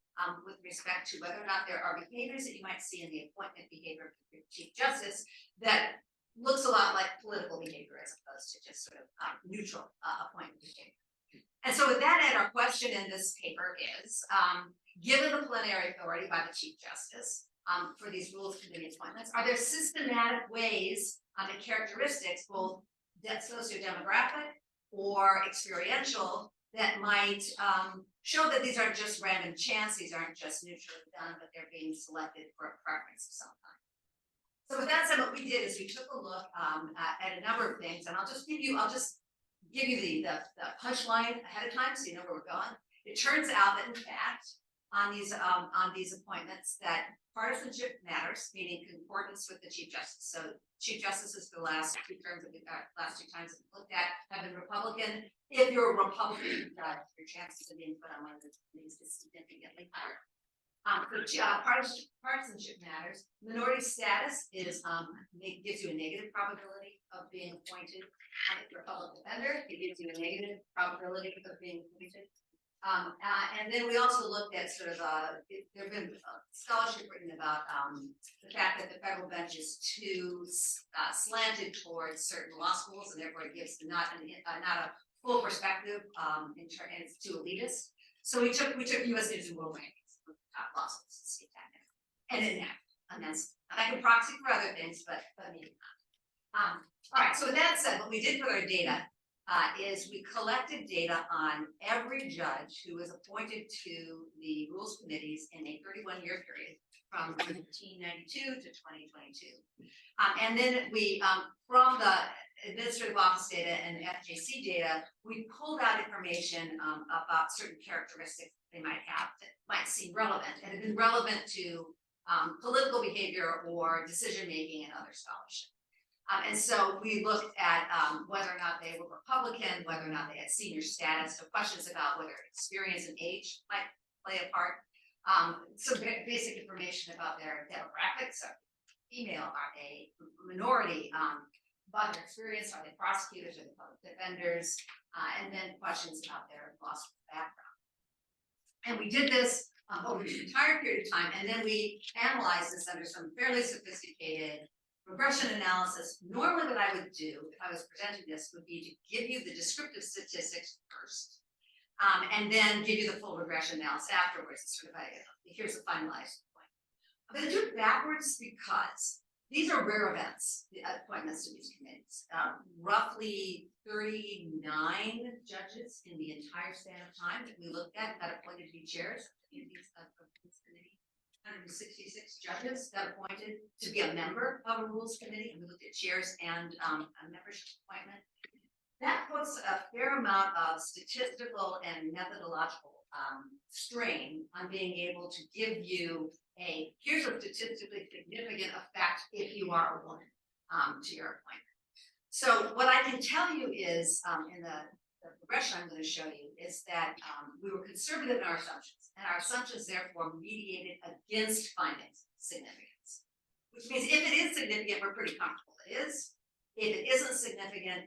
With respect to whether or not there are behaviors that you might see in the appointment behavior of the Chief Justice that looks a lot like political behavior as opposed to just sort of neutral appointment behavior. And so with that, our question in this paper is, given the plenary authority by the Chief Justice for these Rules Committee appointments, are there systematic ways and characteristics, both socio-demographic or experiential, that might show that these aren't just random chance, these aren't just neutrally done, but they're being selected for a preference of some kind? So with that said, what we did is we took a look at a number of things, and I'll just give you the punchline ahead of time so you know where we're going. It turns out that in fact, on these appointments, that partisanship matters, meaning concordance with the Chief Justice. So Chief Justices for the last two times that we've looked at have been Republican. If you're a Republican, your chances of being put on one of those committees is significantly higher. Partisanship matters. Minority status is gives you a negative probability of being appointed. If you're a public defender, it gives you a negative probability of being appointed. And then we also looked at sort of there have been scholarship written about the fact that the federal bench is too slanted towards certain law schools, and therefore it gives not a full perspective and it's too elitist. So we took U.S. News and World Rankings of top law schools and see that and in that. And I can proxy for other things, but maybe not. All right. So with that said, what we did with our data is we collected data on every judge who was appointed to the rules committees in a 31-year period from 1992 to 2022. And then we, from the administrative office data and the FJC data, we pulled out information about certain characteristics they might have that might seem relevant and have been relevant to political behavior or decision-making and other scholarship. And so we looked at whether or not they were Republican, whether or not they had senior status, so questions about whether experience and age might play a part. Some basic information about their demographics. Are they female? Are they minority? About their experience, are they prosecutors, are they public defenders? And then questions about their law school background. And we did this over the entire period of time, and then we analyzed this under some fairly sophisticated regression analysis. Normally what I would do if I was presenting this would be to give you the descriptive statistics first, and then give you the full regression analysis afterwards. It's sort of here's a finalized point. I'm going to do it backwards because these are rare events, the appointments to these committees. Roughly 39 judges in the entire span of time that we looked at got appointed to be chairs of this committee. 166 judges got appointed to be a member of a rules committee, and we looked at chairs and a membership appointment. That puts a fair amount of statistical and methodological strain on being able to give you here's a statistically significant effect if you are a woman to your appointment. So what I can tell you is in the regression I'm going to show you is that we were conservative in our assumptions, and our assumptions therefore mediated against findings significance, which means if it is significant, we're pretty comfortable it is. If it isn't significant,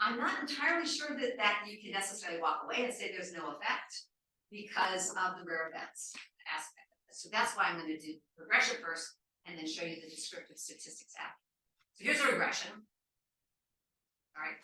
I'm not entirely sure that you can necessarily walk away and say there's no effect because of the rare events aspect. So that's why I'm going to do regression first and then show you the descriptive statistics after. So here's a regression. All right.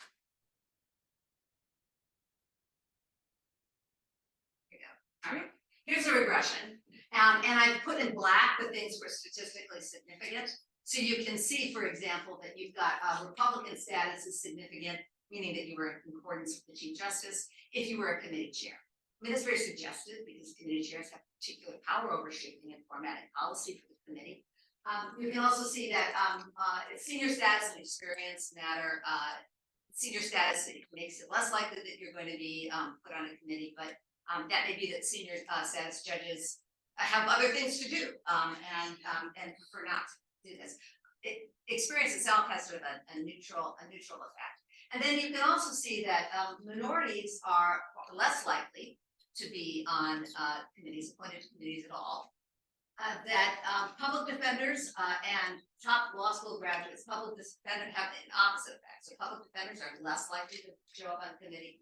Here we go. All right. Here's a regression. And I've put in black the things that were statistically significant. So you can see, for example, that you've got Republican status is significant, meaning that you were in accordance with the Chief Justice if you were a committee chair. I mean, it's very suggestive because committee chairs have particular power over shaping and formatting policy for the committee. You can also see that senior status and experience matter. Senior status makes it less likely that you're going to be put on a committee, but that may be that senior status judges have other things to do and prefer not to do this. Experience itself has sort of a neutral effect. And then you can also see that minorities are less likely to be on committees, appointed committees at all. That public defenders and top law school graduates, public defenders have an opposite effect. So public defenders are less likely to show up on committee.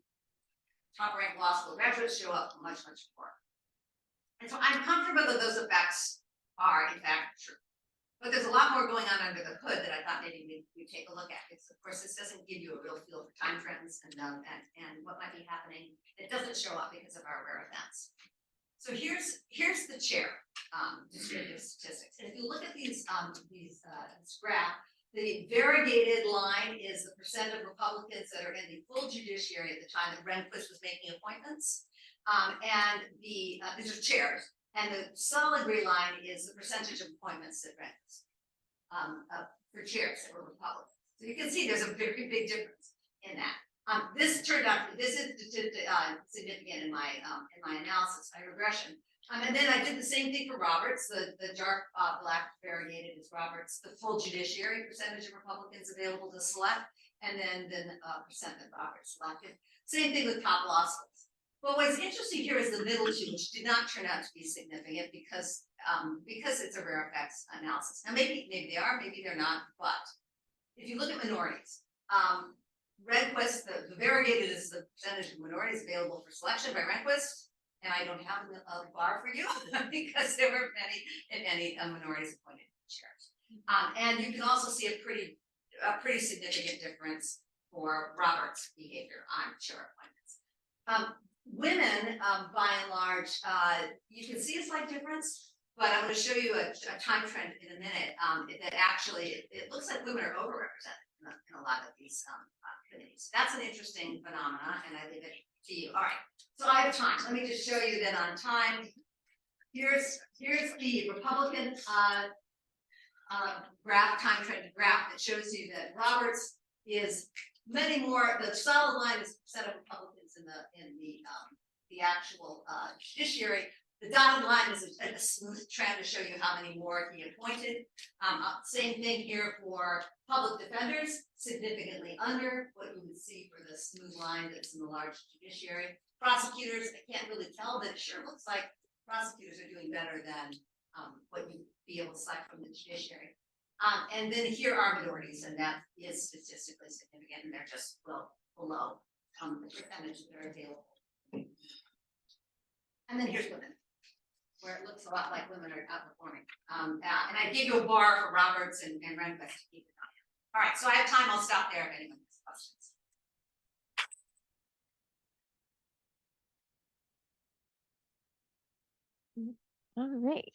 Top ranked law school graduates show up much more. And so I'm comfortable that those effects are in fact true. But there's a lot more going on under the hood that I thought maybe we'd take a look at. Because of course, this doesn't give you a real feel for time trends and what might be happening. It doesn't show up because of our rare events. So here's the chair descriptive statistics. And if you look at this graph, the variegated line is the percent of Republicans that are in the full judiciary at the time that Rehnquist was making appointments, and these are chairs. And the solid gray line is the percentage of appointments that Rehnquist. for chairs that were Republicans. So you can see there's a very big difference in that. This turned out, this is significant in my analysis, my regression. And then I did the same thing for Roberts, the dark black variegated is Roberts, the full judiciary percentage of Republicans available to select, and then percent that Roberts selected. Same thing with top law schools. But what's interesting here is the middle two, which did not turn out to be significant because it's a rare effects analysis. Now maybe they are, maybe they're not, but if you look at minorities, Rehnquist, the variegated is the percentage of minorities available for selection by Rehnquist, and I don't have a bar for you because there were many minorities appointed chairs. And you can also see a pretty significant difference for Roberts' behavior on chair appointments. Women, by and large, you can see a slight difference, but I'm going to show you a time trend in a minute that actually it looks like women are overrepresented in a lot of these committees. That's an interesting phenomena, and I leave it to you. All right, so I have time. Let me just show you that on time. Here's the Republican graph, time trend graph that shows you that Roberts is many more. The solid line is percent of Republicans in the actual judiciary. The dotted line is a smooth trend to show you how many more he appointed. Same thing here for public defenders, significantly under what you would see for the smooth line that's in the large judiciary. Prosecutors, I can't really tell, but it sure looks like prosecutors are doing better than what you'd be able to select from the judiciary. And then here are minorities, and that is statistically significant, and they're just well below the percentage that are available. And then here's women, where it looks a lot like women are outperforming. And I gave you a bar for Roberts and Rehnquist to keep it on. All right, so I have time. I'll stop there if anyone has questions. All right.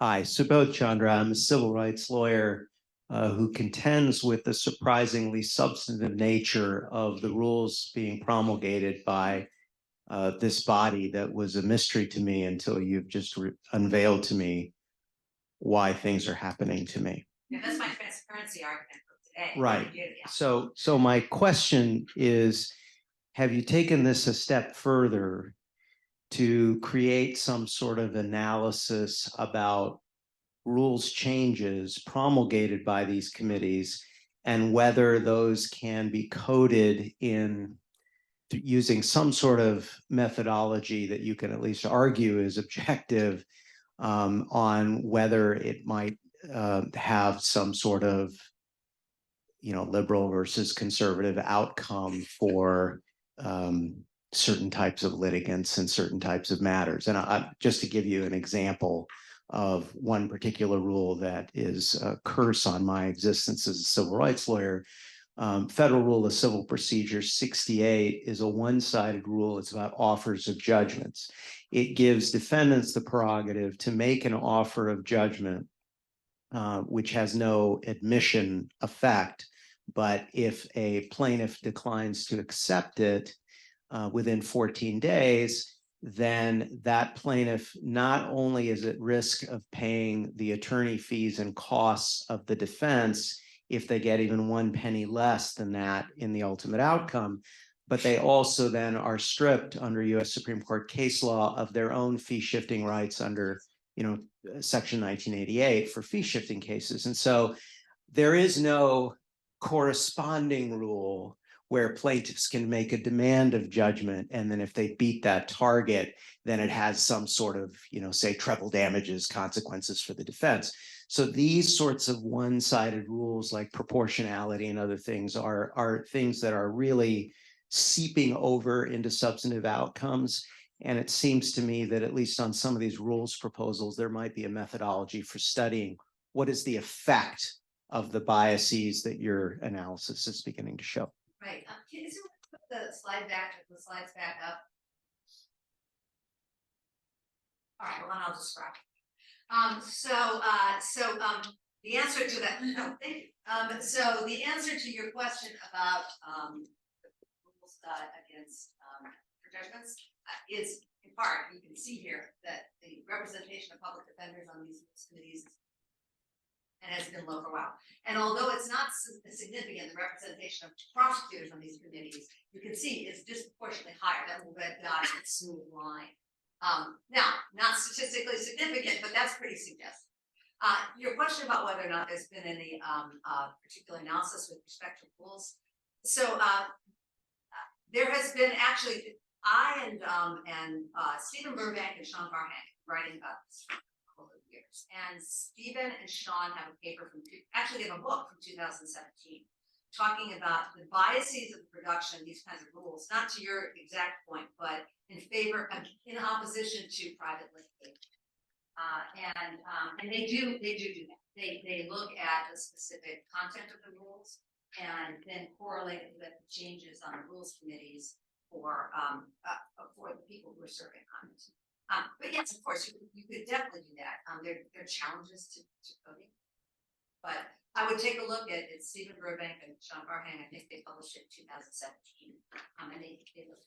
Hi, Subodh Chandra. I'm a civil rights lawyer who contends with the surprisingly substantive nature of the rules being promulgated by this body that was a mystery to me until you've just unveiled to me why things are happening to me. Yeah, that's my transparency argument for today. Right. Yeah. So my question is, have you taken this a step further to create some sort of analysis about rules changes promulgated by these committees and whether those can be coded in using some sort of methodology that you can at least argue is objective on whether it might have some sort of, liberal versus conservative outcome for certain types of litigants and certain types of matters. And just to give you an example of one particular rule that is a curse on my existence as a civil rights lawyer, Federal Rule of Civil Procedure 68 is a one-sided rule. It's about offers of judgments. It gives defendants the prerogative to make an offer of judgment, which has no admission effect. But if a plaintiff declines to accept it within 14 days, then that plaintiff not only is at risk of paying the attorney fees and costs of the defense if they get even 1 penny less than that in the ultimate outcome, but they also then are stripped under US Supreme Court case law of their own fee shifting rights under, Section 1988 for fee shifting cases. And so there is no corresponding rule where plaintiffs can make a demand of judgment, and then if they beat that target, then it has some sort of, say, treble damages consequences for the defense. So these sorts of one-sided rules like proportionality and other things are things that are really seeping over into substantive outcomes. And it seems to me that at least on some of these rules proposals, there might be a methodology for studying what is the effect of the biases that your analysis is beginning to show. Right. Can you put the slides back up? All right, well, then I'll describe it. The answer to that, no, thank you. So the answer to your question about the rules against prejudgments is in part, you can see here that the representation of public defenders on these committees and has been low for a while. And although it's not significant, the representation of prosecutors on these committees, you can see is disproportionately higher. That little red dot is a smooth line. Now, not statistically significant, but that's pretty suggestive. Your question about whether or not there's been any particular analysis with respect to rules. So there has been actually, I and Stephen Burbank and Sean Barhang writing about this for a couple of years. And Stephen and Sean have a paper actually they have a book from 2017 talking about the biases of the production of these kinds of rules, not to your exact point, but in opposition to private litigation. And they do that. They look at the specific content of the rules and then correlate it with the changes on the rules committees for the people who are serving on it. But yes, of course, you could definitely do that. There are challenges to coding, but I would take a look at Stephen Burbank and Sean Barhang. I think they published it in 2017, and they looked at it.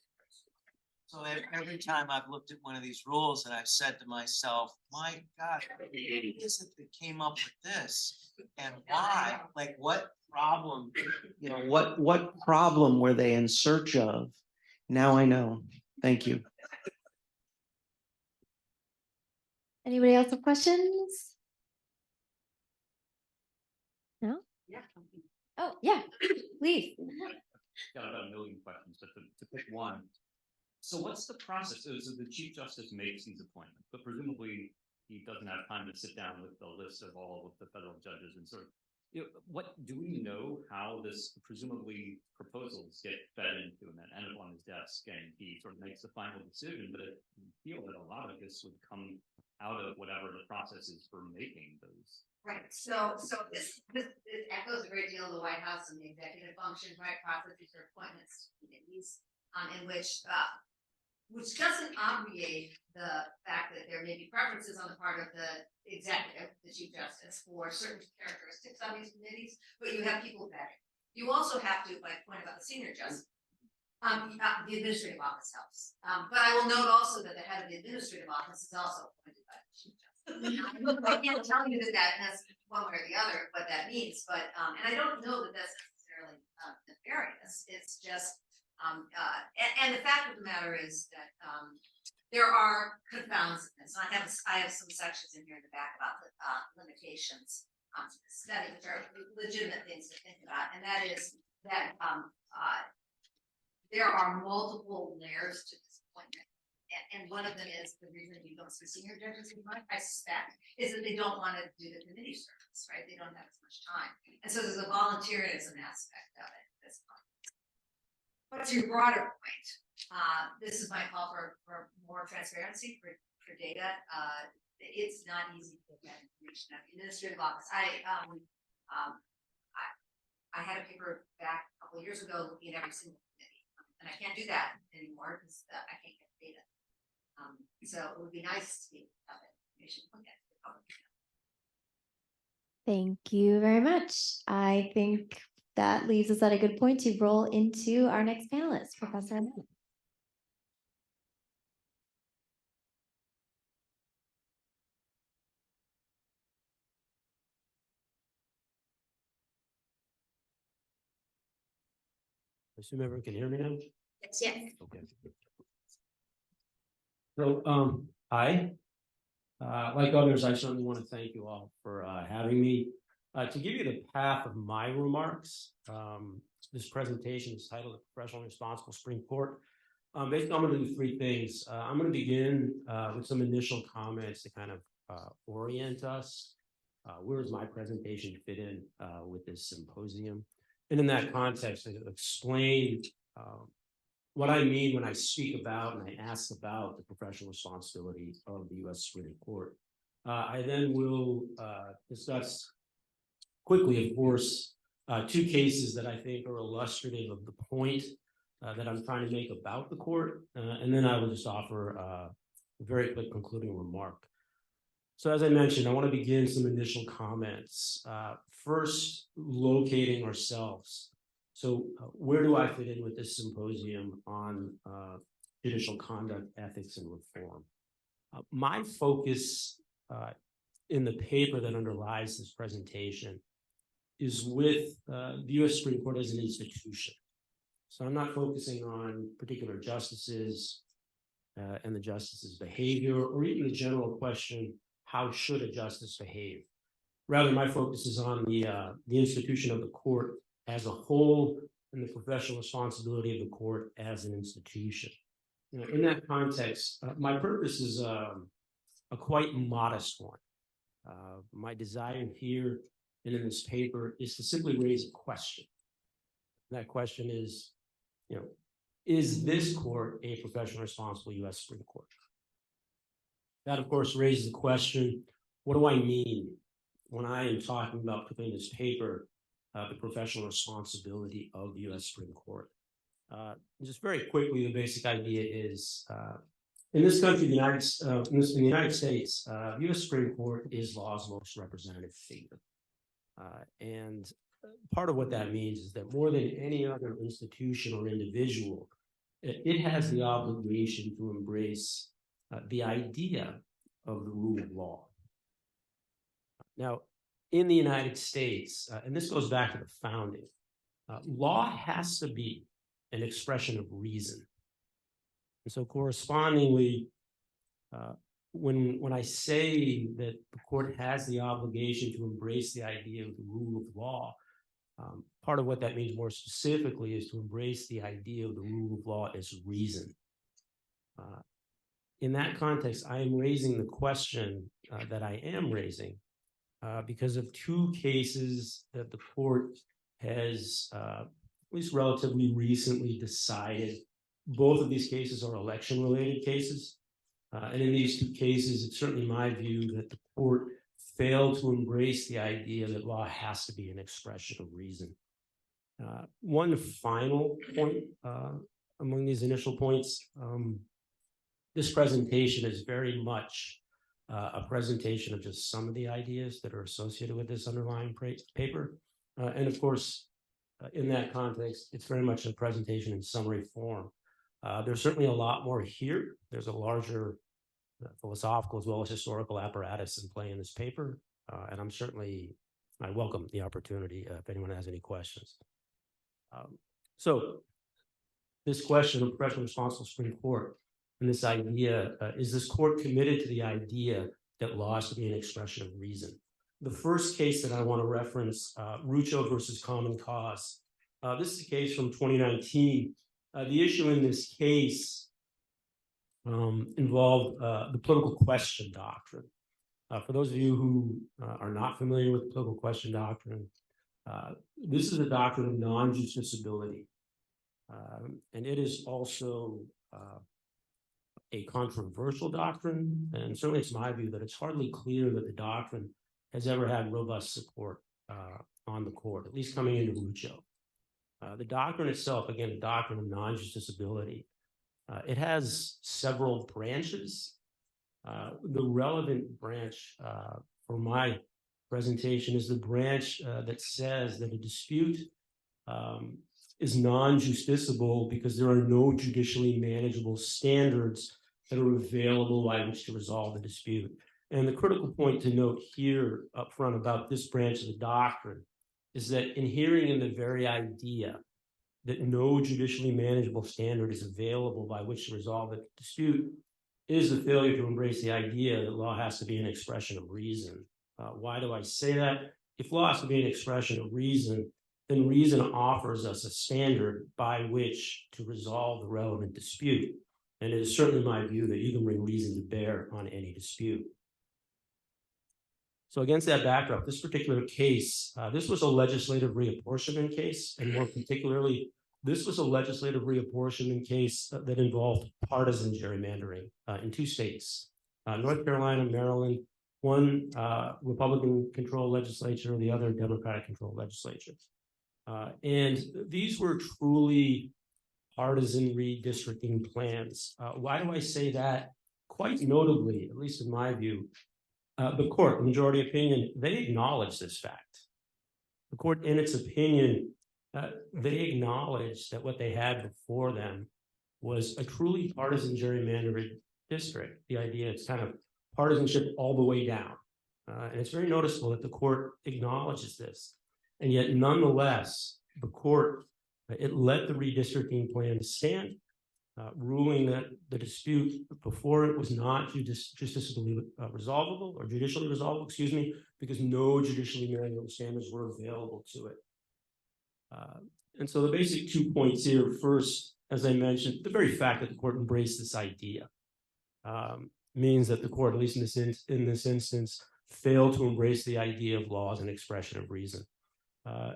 So every time I've looked at one of these rules and I've said to myself, my God, who is it that came up with this and why? Like what problem? What problem were they in search of? Now I know. Thank you. Anybody else have questions? No? Yeah. Oh, yeah, please. Got about a million questions, but to pick one. So what's the process? So the Chief Justice makes these appointments, but presumably he doesn't have time to sit down with the list of all of the federal judges and sort of, what do we know how this presumably proposals get fed into him and end up on his desk and he sort of makes the final decision, but I feel that a lot of this would come out of whatever the process is for making those. Right. So this echoes a great deal of the White House and the executive function, right? Processes or appointments committees, in which doesn't obviate the fact that there may be preferences on the part of the executive, the Chief Justice, for certain characteristics on these committees, but you have people vetting. You also have to, like point about the senior justice, the administrative office helps. But I will note also that the head of the administrative office is also appointed by the Chief Justice. I can't tell you that that's one way or the other what that means, but and I don't know that that's necessarily nefarious. It's just and the fact of the matter is that there are confounds in this. I have some sections in here in the back about the limitations to the study, which are legitimate things to think about, and that is that there are multiple layers to this appointment. And one of them is the reason you don't see senior judges as much, I suspect, is that they don't want to do the committee service, right? They don't have as much time. And so there's a volunteerism aspect of it at this point. But to your broader point, this is my call for more transparency for data. It's not easy to get information at the administrative office. I had a paper back a couple of years ago looking at every single committee, and I can't do that anymore because I can't get data. So it would be nice to have that information look at the public. Thank you very much. I think that leaves us at a good point to roll into our next panelist, Professor Annette. I assume everyone can hear me now? Yes. Okay. So, hi. Like others, I certainly want to thank you all for having me. To give you the path of my remarks, this presentation is titled "The Professional and Responsible Supreme Court." Basically, I'm going to do three things. I'm going to begin with some initial comments to kind of orient us. Where does my presentation fit in with this symposium? And in that context, I explain what I mean when I speak about and I ask about the professional responsibility of the U.S. Supreme Court. I then will discuss quickly, of course, two cases that I think are illustrative of the point that I'm trying to make about the court. And then I will just offer a very quick concluding remark. So as I mentioned, I want to begin some initial comments. First, locating ourselves. So where do I fit in with this symposium on judicial conduct, ethics, and reform. My focus in the paper that underlies this presentation is with the U.S. Supreme Court as an institution. So I'm not focusing on particular justices and the justice's behavior, or even the general question, how should a justice behave? Rather, my focus is on the institution of the court as a whole and the professional responsibility of the court as an institution. In that context, my purpose is a quite modest one. My desire here and in this paper is to simply raise a question. That question is, is this court a professionally responsible U.S. Supreme Court? That, of course, raises the question, what do I mean when I am talking about putting in this paper the professional responsibility of the U.S. Supreme Court? Just very quickly, the basic idea is, in this country, in the United States, the U.S. Supreme Court is law's most representative figure. And part of what that means is that more than any other institution or individual, it has the obligation to embrace the idea of the rule of law. Now, in the United States, and this goes back to the founding, law has to be an expression of reason. And so correspondingly, when I say that the court has the obligation to embrace the idea of the rule of law, part of what that means more specifically is to embrace the idea of the rule of law as reason. In that context, I am raising the question that I am raising because of two cases that the court has, at least relatively recently, decided. Both of these cases are election-related cases. And in these two cases, it's certainly my view that the court failed to embrace the idea that law has to be an expression of reason. One final point among these initial points, this presentation is very much a presentation of just some of the ideas that are associated with this underlying paper. And of course, in that context, it's very much a presentation in summary form. There's certainly a lot more here. There's a larger philosophical as well as historical apparatus in play in this paper. And I welcome the opportunity if anyone has any questions. So this question of professionally responsible Supreme Court and this idea, is this court committed to the idea that law has to be an expression of reason? The first case that I want to reference, Judicial versus Common Cause. This is a case from 2019. The issue in this case involved the political question doctrine. For those of you who are not familiar with the political question doctrine, this is a doctrine of non-justiciability. And it is also a controversial doctrine. And certainly it's my view that it's hardly clear that the doctrine has ever had robust support on the court, at least coming into Judicial. The doctrine itself, again, the doctrine of non-justiciability, it has several branches. The relevant branch for my presentation is the branch that says that a dispute is non-justiciable because there are no judicially manageable standards that are available by which to resolve the dispute. And the critical point to note here up front about this branch of the doctrine is that inhering in the very idea that no judicially manageable standard is available by which to resolve a dispute is the failure to embrace the idea that law has to be an expression of reason. Why do I say that? If law has to be an expression of reason, then reason offers us a standard by which to resolve the relevant dispute. And it is certainly my view that you can bring reason to bear on any dispute. So against that backdrop, this particular case, this was a legislative reapportionment case, and more particularly, this was a legislative reapportionment case that involved partisan gerrymandering in two states, North Carolina and Maryland, one Republican-controlled legislature, the other Democratic-controlled legislature. And these were truly partisan redistricting plans. Why do I say that? Quite notably, at least in my view, the court, the majority opinion, they acknowledge this fact. The court, in its opinion, they acknowledge that what they had before them was a truly partisan gerrymandered district. The idea is kind of partisanship all the way down. And it's very noticeable that the court acknowledges this. And yet nonetheless, the court, it let the redistricting plan stand, ruling that the dispute before it was not justicially resolvable or judicially resolvable, excuse me, because no judicially manual standards were available to it. And so the basic 2 points here. First, as I mentioned, the very fact that the court embraced this idea means that the court, at least in this instance, failed to embrace the idea of law as an expression of reason.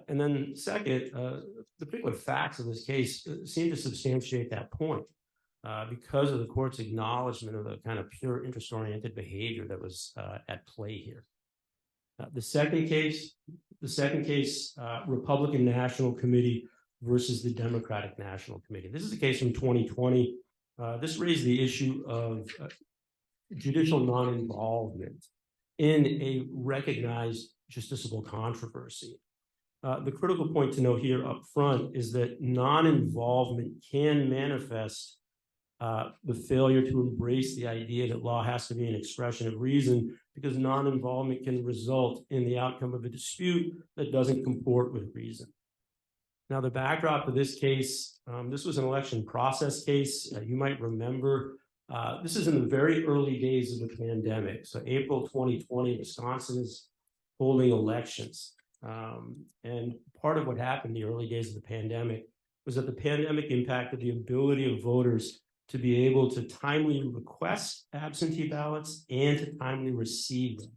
And then second, the particular facts of this case seem to substantiate that point because of the court's acknowledgement of the kind of pure interest-oriented behavior that was at play here. The second case, Republican National Committee versus the Democratic National Committee. This is a case from 2020. This raised the issue of judicial non-involvement in a recognized justiciable controversy. The critical point to note here up front is that non-involvement can manifest the failure to embrace the idea that law has to be an expression of reason, because non-involvement can result in the outcome of a dispute that doesn't comport with reason. Now, the backdrop of this case, this was an election process case. You might remember this is in the very early days of the pandemic. So April 2020, Wisconsin is holding elections. And part of what happened in the early days of the pandemic was that the pandemic impacted the ability of voters to be able to timely request absentee ballots and to timely receive them.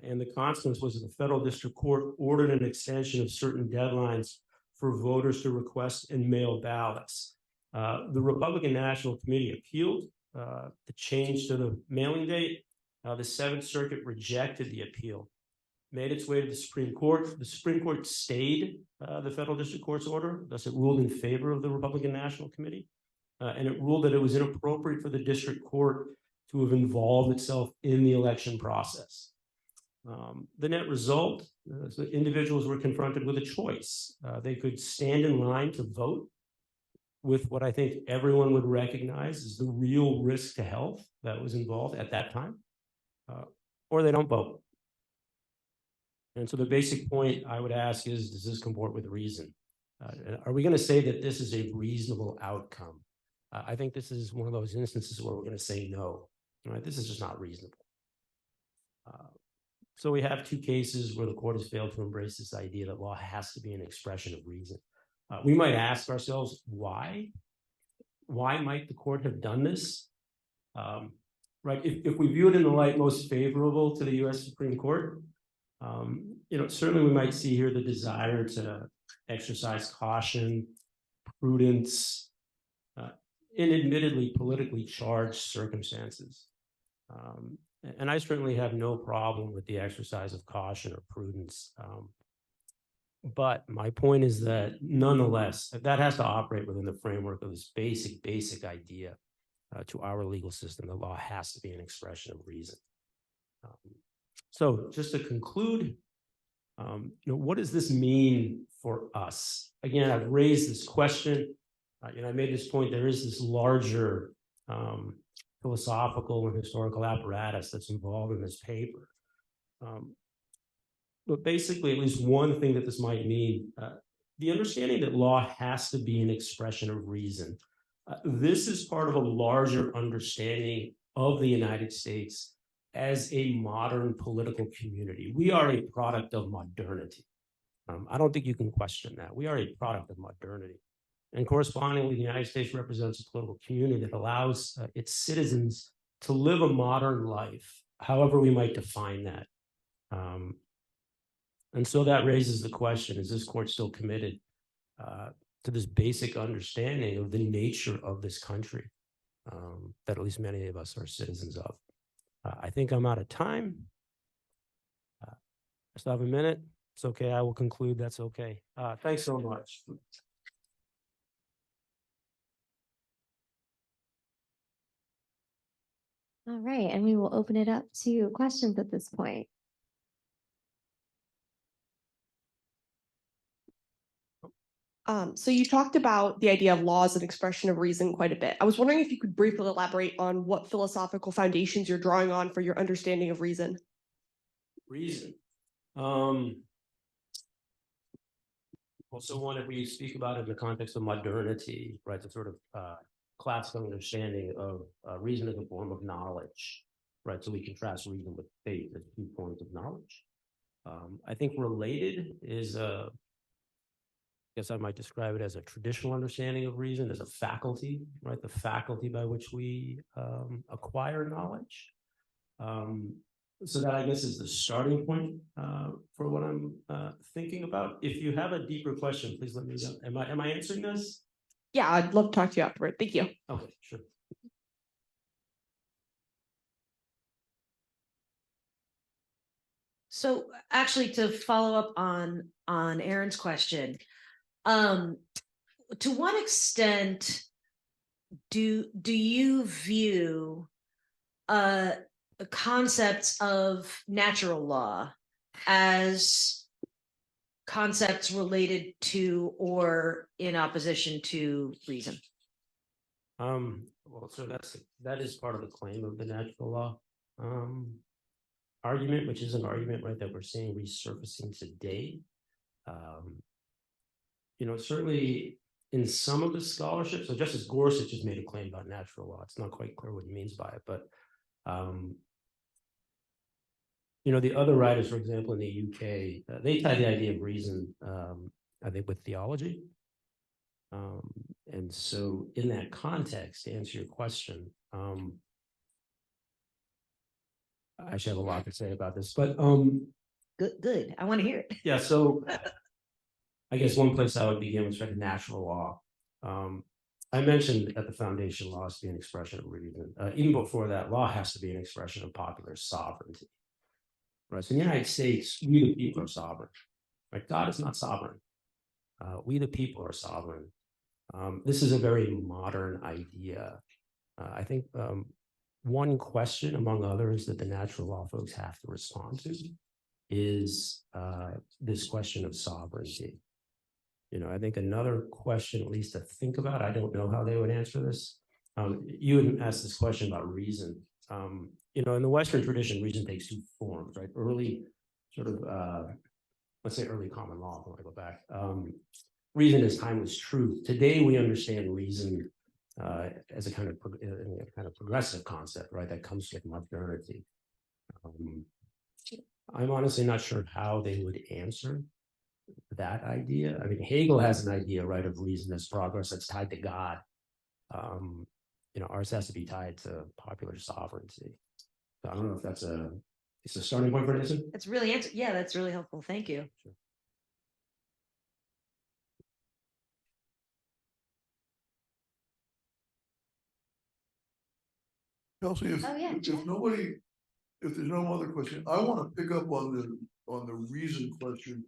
And the consequence was that the federal district court ordered an extension of certain deadlines for voters to request and mail ballots. The Republican National Committee appealed the change to the mailing date. The Seventh Circuit rejected the appeal, made its way to the Supreme Court. The Supreme Court stayed the federal district court's order. Thus, it ruled in favor of the Republican National Committee. And it ruled that it was inappropriate for the district court to have involved itself in the election process. The net result, so individuals were confronted with a choice. They could stand in line to vote with what I think everyone would recognize as the real risk to health that was involved at that time, or they don't vote. And so the basic point I would ask is, does this comport with reason? Are we going to say that this is a reasonable outcome? I think this is one of those instances where we're going to say no. Right? This is just not reasonable. So we have two cases where the court has failed to embrace this idea that law has to be an expression of reason. We might ask ourselves, why? Why might the court have done this? Right? If we view it in the light most favorable to the U.S. Supreme Court, certainly we might see here the desire to exercise caution, prudence, in admittedly politically charged circumstances. And I certainly have no problem with the exercise of caution or prudence. But my point is that nonetheless, that has to operate within the framework of this basic idea to our legal system. The law has to be an expression of reason. So just to conclude, what does this mean for us? Again, I've raised this question. I made this point. There is this larger philosophical and historical apparatus that's involved in this paper. But basically, at least one thing that this might mean, the understanding that law has to be an expression of reason. This is part of a larger understanding of the United States as a modern political community. We are a product of modernity. I don't think you can question that. We are a product of modernity. And correspondingly, the United States represents a political community that allows its citizens to live a modern life, however we might define that. And so that raises the question, is this court still committed to this basic understanding of the nature of this country that at least many of us are citizens of? I think I'm out of time. I still have a minute. It's okay. I will conclude. That's okay. Thanks so much. All right, and we will open it up to questions at this point. So you talked about the idea of law as an expression of reason quite a bit. I was wondering if you could briefly elaborate on what philosophical foundations you're drawing on for your understanding of reason. Reason. Also, one, if we speak about it in the context of modernity, right, the sort of classical understanding of reason as a form of knowledge, right? So we contrast reason with faith as 2 forms of knowledge. I think related is I guess I might describe it as a traditional understanding of reason as a faculty, right? The faculty by which we acquire knowledge. So that I guess is the starting point for what I'm thinking about. If you have a deeper question, please let me know. Am I answering this? Yeah, I'd love to talk to you afterward. Thank you. Okay, sure. So actually, to follow up on Aaron's question, to what extent do you view concepts of natural law as concepts related to or in opposition to reason? Well, so that is part of the claim of the natural law argument, which is an argument, right, that we're seeing resurfacing today. You know, certainly in some of the scholarship, so Justice Gorsuch has made a claim about natural law. It's not quite clear what he means by it, but you know, the other writers, for example, in the UK, they tie the idea of reason, I think, with theology. And so in that context, to answer your question, I should have a lot to say about this, but Good. I want to hear it. yeah, so I guess one place I would begin with natural law. I mentioned that the foundation law is to be an expression of reason. Even before that, law has to be an expression of popular sovereignty. Right. So in the United States, we the people are sovereign. Right? God is not sovereign. We the people are sovereign. This is a very modern idea. I think one question, among others, that the natural law folks have to respond to is this question of sovereignty. You know, I think another question, at least to think about, I don't know how they would answer this. You had asked this question about reason. You know, in the Western tradition, reason takes 2 forms, right? Early sort of, let's say early common law, when I go back. Reason is timeless truth. Today, we understand reason as a kind of progressive concept, right? That comes with modernity. I'm honestly not sure how they would answer that idea. I mean, Hegel has an idea, right, of reason as progress that's tied to God. You know, ours has to be tied to popular sovereignty. So I don't know if that's it's a starting point for an answer. That's really yeah, that's really helpful. Thank you. Sure. Kelsey, if there's no other question, I want to pick up on the reason question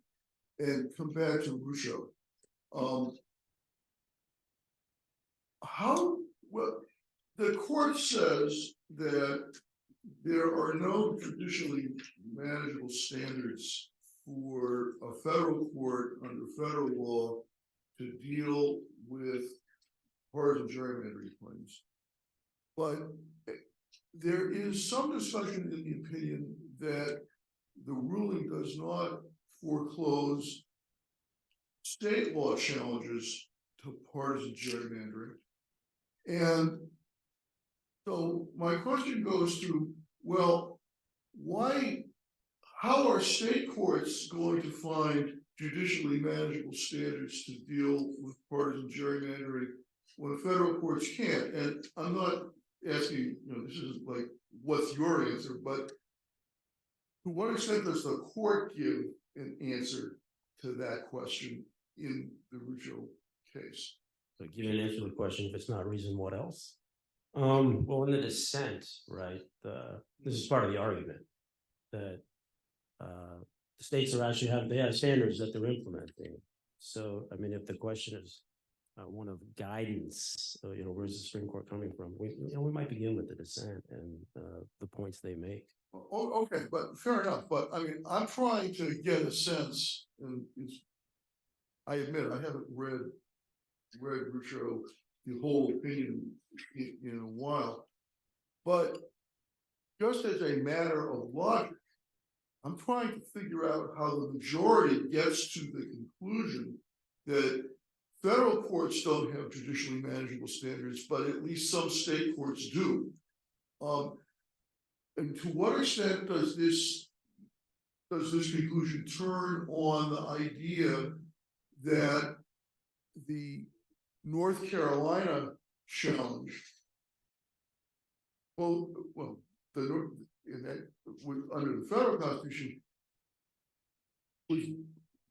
and come back to Rousseau. The court says that there are no judicially manageable standards for a federal court under federal law to deal with partisan gerrymandering claims. But there is some discussion in the opinion that the ruling does not foreclose state law challenges to partisan gerrymandering. And so my question goes to, well, how are state courts going to find judicially manageable standards to deal with partisan gerrymandering when federal courts can't? And I'm not asking, you know, this isn't like, what's your answer, but to what extent does the court give an answer to that question in the Rousseau case? So give an answer to the question, if it's not reason, what else? Well, in the dissent, right, this is part of the argument that the states are actually they have standards that they're implementing. So, I mean, if the question is one of guidance, you know, where's the Supreme Court coming from? We might begin with the dissent and the points they make. Oh, okay, but fair enough. But I mean, I'm trying to get a sense, and it's I admit, I haven't read Rucho, the whole opinion in a while. But just as a matter of logic, I'm trying to figure out how the majority gets to the conclusion that federal courts don't have judicially manageable standards, but at least some state courts do. And to what extent does this conclusion turn on the idea that the North Carolina challenge, under the federal constitution, was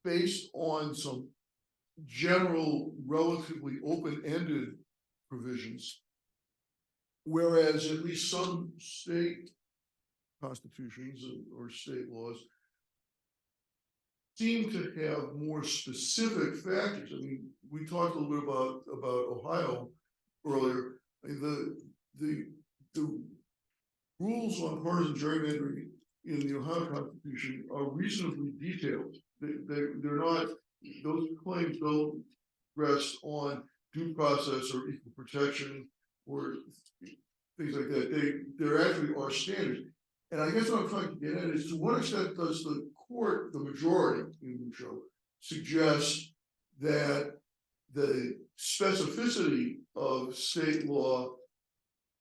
based on some general, relatively open-ended provisions, whereas at least some state constitutions or state laws seem to have more specific factors. I mean, we talked a little bit about Ohio earlier. I mean, the rules on partisan gerrymandering in the Ohio Constitution are reasonably detailed. They're not; those claims don't rest on due process or equal protection or things like that. There actually are standards. And I guess what I'm trying to get at is, to what extent does the court, the majority in the show, suggest that the specificity of state law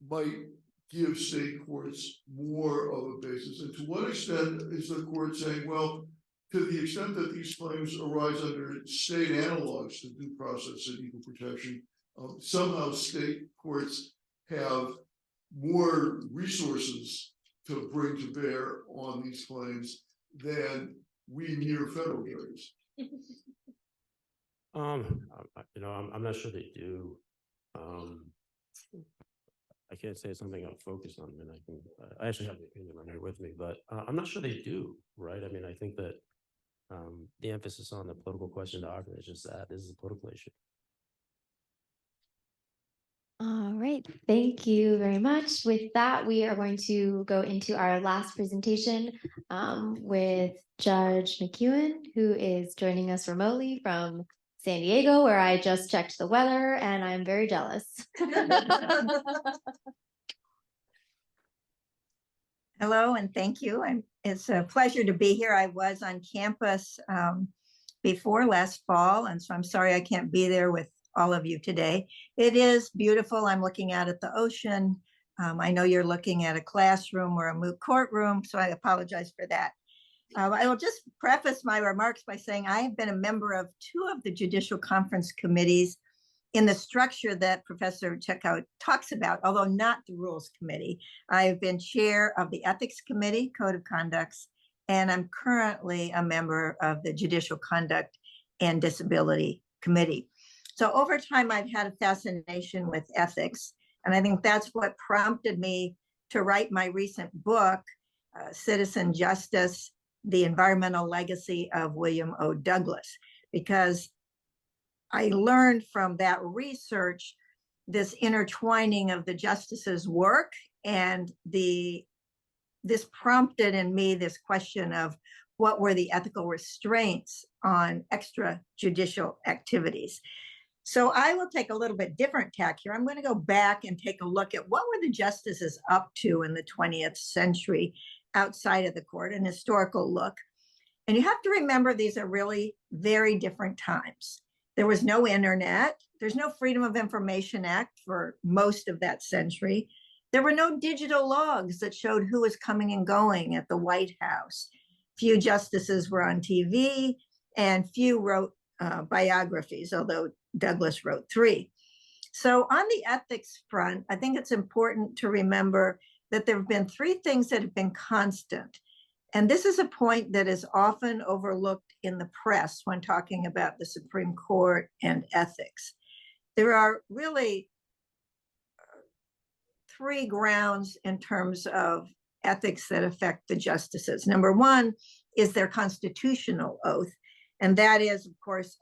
might give state courts more of a basis? And to what extent is the court saying, well, to the extent that these claims arise under state analogs to due process and equal protection, somehow state courts have more resources to bring to bear on these claims than we mere federal judges? I'm not sure they do. I can't say it's something I'm focused on, and I actually have the opinion right here with me, but I'm not sure they do, right? I mean, I think that the emphasis on the political question doctrine is just that this is a political issue. All right, thank you very much. With that, we are going to go into our last presentation with Judge McEwen, who is joining us remotely from San Diego, where I just checked the weather and I'm very jealous. Hello, and thank you. It's a pleasure to be here. I was on campus before last fall, and so I'm sorry I can't be there with all of you today. It is beautiful. I'm looking out at the ocean. I know you're looking at a classroom or a moot courtroom, so I apologize for that. I will just preface my remarks by saying I have been a member of 2 of the judicial conference committees in the structure that Professor Checkout talks about, although not the Rules Committee. I have been chair of the Ethics Committee, Code of Conducts, and I'm currently a member of the Judicial Conduct and Disability Committee. So over time, I've had a fascination with ethics, and I think that's what prompted me to write my recent book, Citizen Justice: The Environmental Legacy of William O. Douglas, because I learned from that research this intertwining of the justices' work, and this prompted in me this question of what were the ethical restraints on extrajudicial activities. So I will take a little bit different tack here. I'm going to go back and take a look at what were the justices up to in the 20th century outside of the court, an historical look. And you have to remember, these are really very different times. There was no internet. There's no Freedom of Information Act for most of that century. There were no digital logs that showed who was coming and going at the White House. Few justices were on TV, and few wrote biographies, although Douglas wrote 3. So on the ethics front, I think it's important to remember that there have been 3 things that have been constant. And this is a point that is often overlooked in the press when talking about the Supreme Court and ethics. There are really 3 grounds in terms of ethics that affect the justices. Number 1 is their constitutional oath. And that is, of course,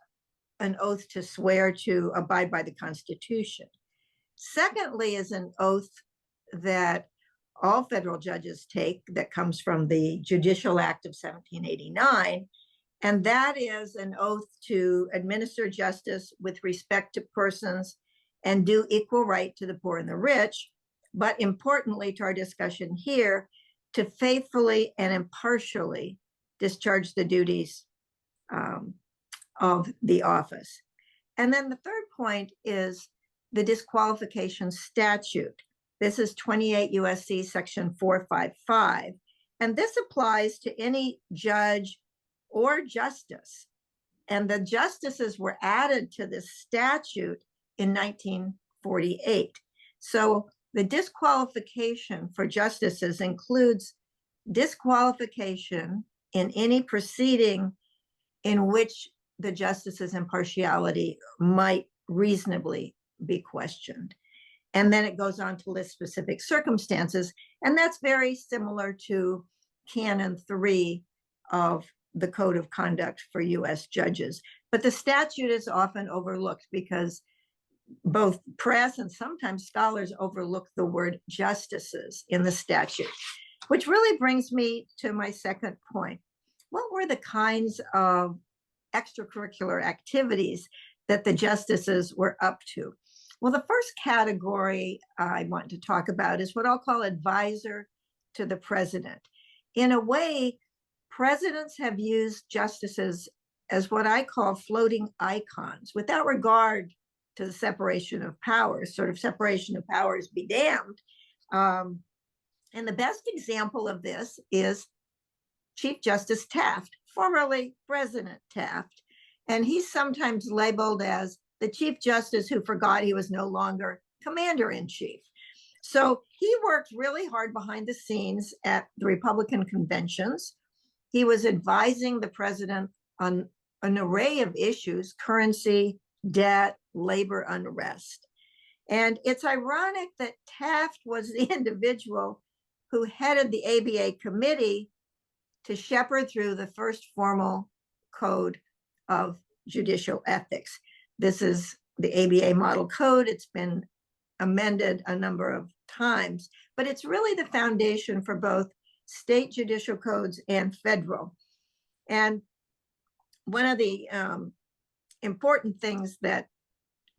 an oath to swear to abide by the Constitution. Secondly is an oath that all federal judges take that comes from the Judicial Act of 1789. And that is an oath to administer justice with respect to persons and do equal right to the poor and the rich. But importantly to our discussion here, to faithfully and impartially discharge the duties of the office. And then the third point is the disqualification statute. This is 28 USC section 455. And this applies to any judge or justice. And the justices were added to this statute in 1948. So the disqualification for justices includes disqualification in any proceeding in which the justice's impartiality might reasonably be questioned. And then it goes on to list specific circumstances. And that's very similar to Canon 3 of the Code of Conduct for US judges. But the statute is often overlooked because both press and sometimes scholars overlook the word justices in the statute, which really brings me to my second point. What were the kinds of extracurricular activities that the justices were up to? Well, the first category I want to talk about is what I'll call advisor to the president. In a way, presidents have used justices as what I call floating icons without regard to the separation of powers, sort of separation of powers be damned. And the best example of this is Chief Justice Taft, formerly President Taft. And he's sometimes labeled as the Chief Justice who forgot he was no longer Commander-in-Chief. So he worked really hard behind the scenes at the Republican conventions. He was advising the president on an array of issues: currency, debt, labor unrest. And it's ironic that Taft was the individual who headed the ABA committee to shepherd through the first formal code of judicial ethics. This is the ABA model code. It's been amended a number of times, but it's really the foundation for both state judicial codes and federal. And one of the important things that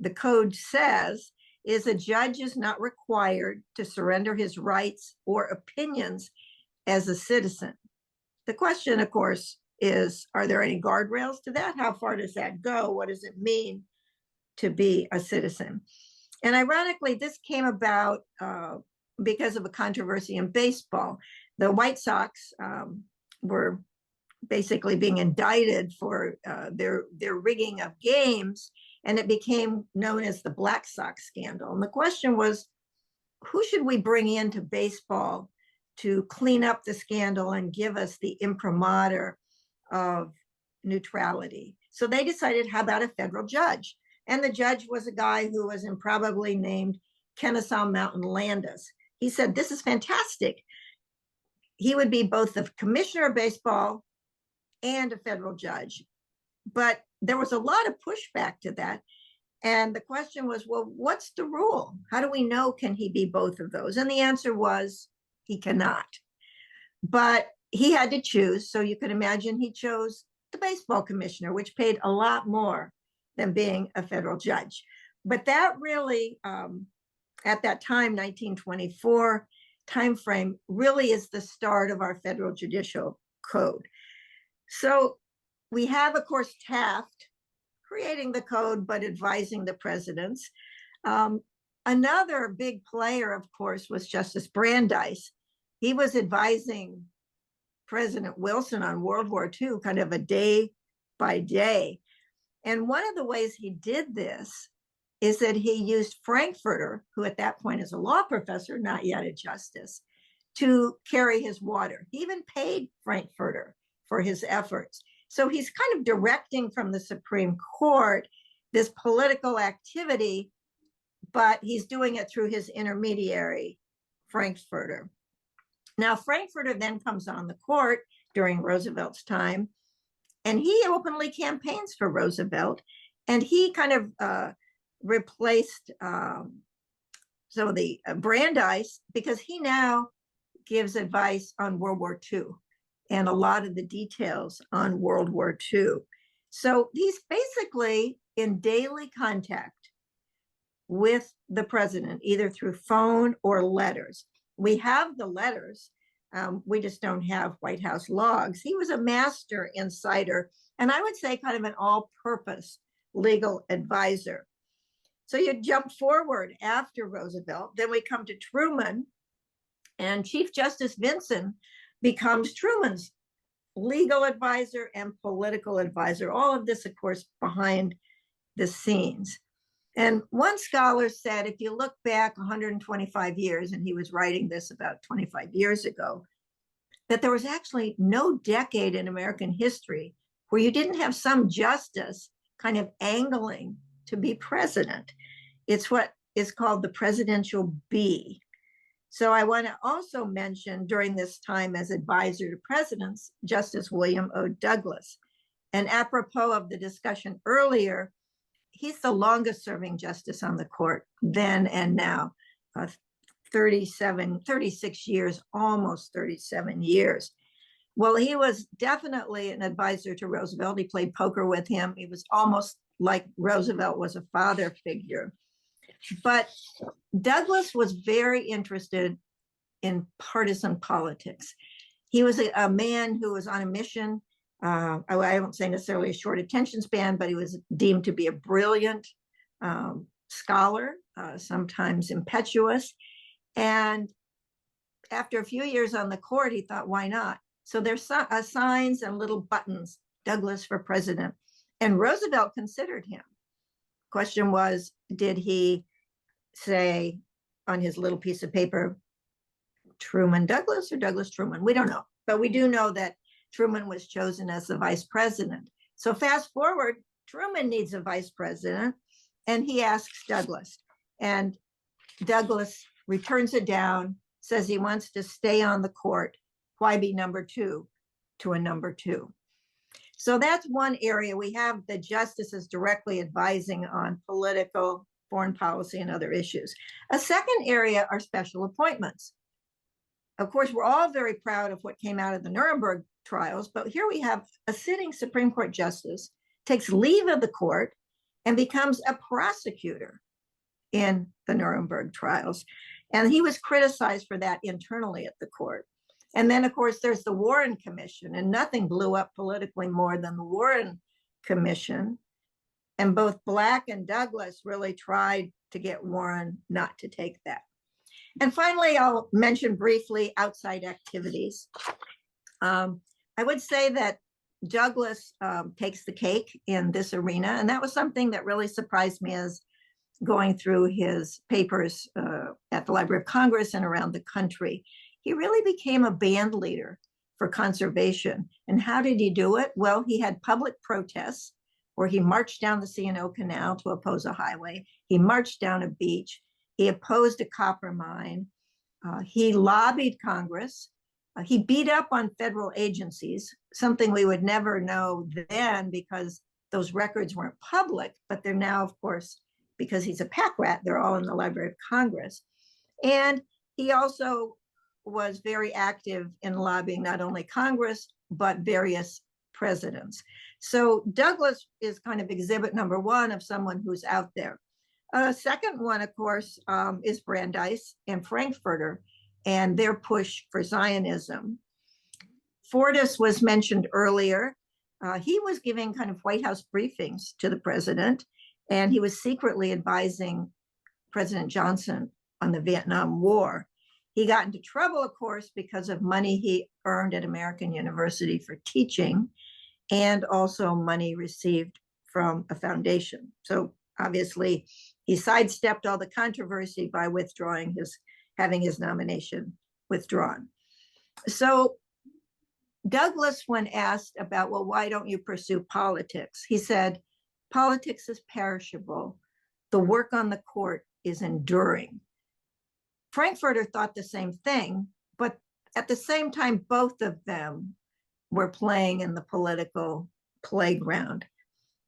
the code says is a judge is not required to surrender his rights or opinions as a citizen. The question, of course, is, are there any guardrails to that? How far does that go? What does it mean to be a citizen? And ironically, this came about because of a controversy in baseball. The White Sox were basically being indicted for their rigging of games, and it became known as the Black Sox scandal. And the question was, who should we bring into baseball to clean up the scandal and give us the imprimatur of neutrality? So they decided, how about a federal judge? And the judge was a guy who was improbably named Kennesaw Mountain Landis. He said, this is fantastic. He would be both the commissioner of baseball and a federal judge. But there was a lot of pushback to that. And the question was, well, what's the rule? How do we know, can he be both of those? And the answer was, he cannot. But he had to choose. So you could imagine he chose the baseball commissioner, which paid a lot more than being a federal judge. But that really, at that time, 1924 timeframe, really is the start of our federal judicial code. So we have, of course, Taft creating the code, but advising the presidents. Another big player, of course, was Justice Brandeis. He was advising President Wilson on World War II, kind of a day by day. And one of the ways he did this is that he used Frankfurter, who at that point is a law professor, not yet a justice, to carry his water. He even paid Frankfurter for his efforts. So he's kind of directing from the Supreme Court this political activity, but he's doing it through his intermediary, Frankfurter. Now, Frankfurter then comes on the court during Roosevelt's time, and he openly campaigns for Roosevelt, and he kind of replaced Brandeis, because he now gives advice on World War II. and a lot of the details on World War II. So he's basically in daily contact with the president, either through phone or letters. We have the letters. We just don't have White House logs. He was a master insider, and I would say kind of an all-purpose legal advisor. So you jump forward after Roosevelt, then we come to Truman, and Chief Justice Vinson becomes Truman's legal advisor and political advisor. All of this, of course, behind the scenes. And one scholar said, if you look back 125 years, and he was writing this about 25 years ago, that there was actually no decade in American history where you didn't have some justice kind of angling to be president. It's what is called the presidential bee. So I want to also mention during this time as advisor to presidents, Justice William O. Douglas. And apropos of the discussion earlier, he's the longest serving justice on the court then and now, 36 years, almost 37 years. Well, he was definitely an advisor to Roosevelt. He played poker with him. He was almost like Roosevelt was a father figure. But Douglas was very interested in partisan politics. He was a man who was on a mission. I won't say necessarily a short attention span, but he was deemed to be a brilliant scholar, sometimes impetuous. And after a few years on the court, he thought, why not? So there's signs and little buttons, Douglas for president. And Roosevelt considered him. Question was, did he say on his little piece of paper, Truman Douglas or Douglas Truman? We don't know, but we do know that Truman was chosen as the vice president. So fast forward, Truman needs a vice president, and he asks Douglas. And Douglas returns it down, says he wants to stay on the court. Why be number two to a number two? So that's one area. We have the justices directly advising on political, foreign policy, and other issues. A second area are special appointments. Of course, we're all very proud of what came out of the Nuremberg trials, but here we have a sitting Supreme Court justice takes leave of the court and becomes a prosecutor in the Nuremberg trials. And he was criticized for that internally at the court. And then, of course, there's the Warren Commission, and nothing blew up politically more than the Warren Commission. And both Black and Douglas really tried to get Warren not to take that. And finally, I'll mention briefly outside activities. I would say that Douglas takes the cake in this arena, and that was something that really surprised me as going through his papers at the Library of Congress and around the country. He really became a band leader for conservation. And how did he do it? Well, he had public protests where he marched down the C&O Canal to oppose a highway. He marched down a beach. He opposed a copper mine. He lobbied Congress. He beat up on federal agencies, something we would never know then because those records weren't public, but they're now, of course, because he's a pack rat, they're all in the Library of Congress. And he also was very active in lobbying not only Congress, but various presidents. So Douglas is kind of exhibit number one of someone who's out there. Second one, of course, is Brandeis and Frankfurter and their push for Zionism. Fortas was mentioned earlier. He was giving kind of White House briefings to the president, and he was secretly advising President Johnson on the Vietnam War. He got into trouble, of course, because of money he earned at American University for teaching, and also money received from a foundation. So obviously, he sidestepped all the controversy by having his nomination withdrawn. So Douglas, when asked about, well, why don't you pursue politics? He said, politics is perishable. The work on the court is enduring. Frankfurter thought the same thing, but at the same time, both of them were playing in the political playground.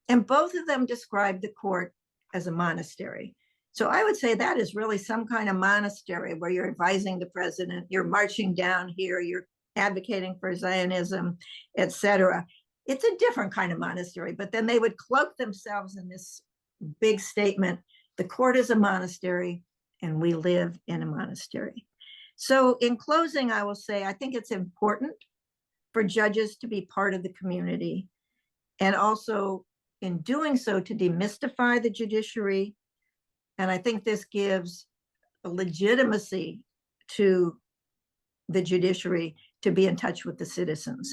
And both of them described the court as a monastery. So I would say that is really some kind of monastery where you're advising the president, you're marching down here, you're advocating for Zionism, etc. It's a different kind of monastery, but then they would cloak themselves in this big statement, the court is a monastery and we live in a monastery. So in closing, I will say, I think it's important for judges to be part of the community, and also in doing so to demystify the judiciary. And I think this gives a legitimacy to the judiciary to be in touch with the citizens.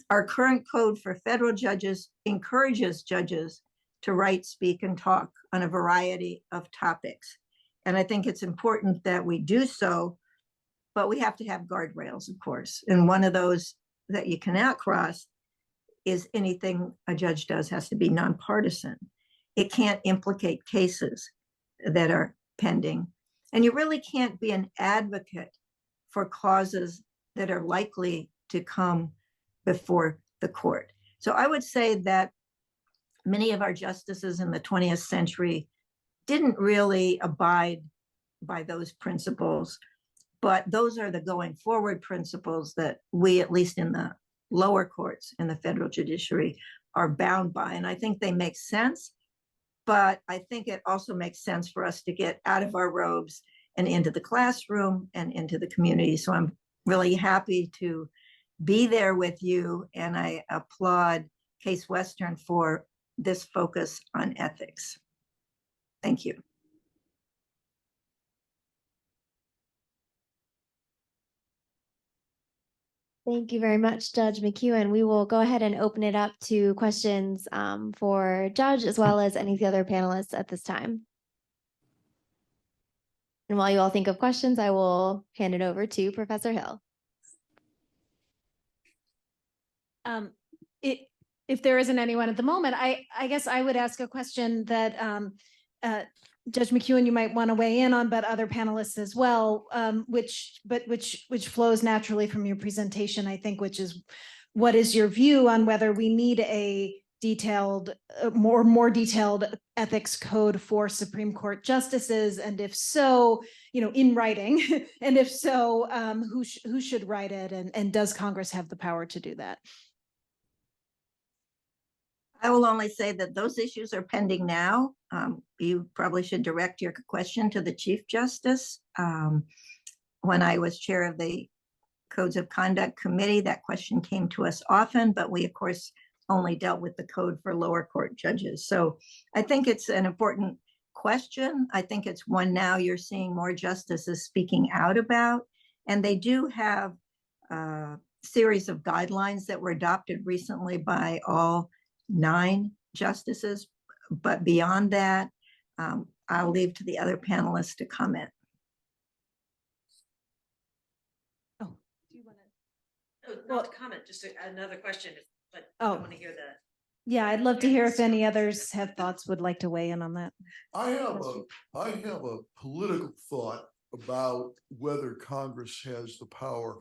Our current code for federal judges encourages judges to write, speak, and talk on a variety of topics. And I think it's important that we do so, but we have to have guardrails, of course. And one of those that you cannot cross is anything a judge does has to be nonpartisan. It can't implicate cases that are pending. And you really can't be an advocate for causes that are likely to come before the court. So I would say that many of our justices in the 20th century didn't really abide by those principles, but those are the going forward principles that we, at least in the lower courts in the federal judiciary, are bound by. And I think they make sense, but I think it also makes sense for us to get out of our robes and into the classroom and into the community. So I'm really happy to be there with you, and I applaud Case Western for this focus on ethics. Thank you. Thank you very much, Judge McEwen. We will go ahead and open it up to questions for Judge as well as any of the other panelists at this time. And while you all think of questions, I will hand it over to Professor Hill. If there isn't anyone at the moment, I guess I would ask a question that Judge McEwen, you might want to weigh in on, but other panelists as well, which flows naturally from your presentation, I think, which is, what is your view on whether we need a detailed, more detailed ethics code for Supreme Court justices, and if so, in writing, and if so, who should write it, and does Congress have the power to do that? I will only say that those issues are pending now. You probably should direct your question to the Chief Justice. When I was chair of the Codes of Conduct Committee, that question came to us often, but we, of course, only dealt with the code for lower court judges. So I think it's an important question. I think it's one now you're seeing more justices speaking out about, and they do have a series of guidelines that were adopted recently by all 9 justices, but beyond that, I'll leave to the other panelists to comment. Do you want to? Not to comment, just another question, but I want to hear the. Yeah, I'd love to hear if any others have thoughts, would like to weigh in on that. I have a political thought about whether Congress has the power.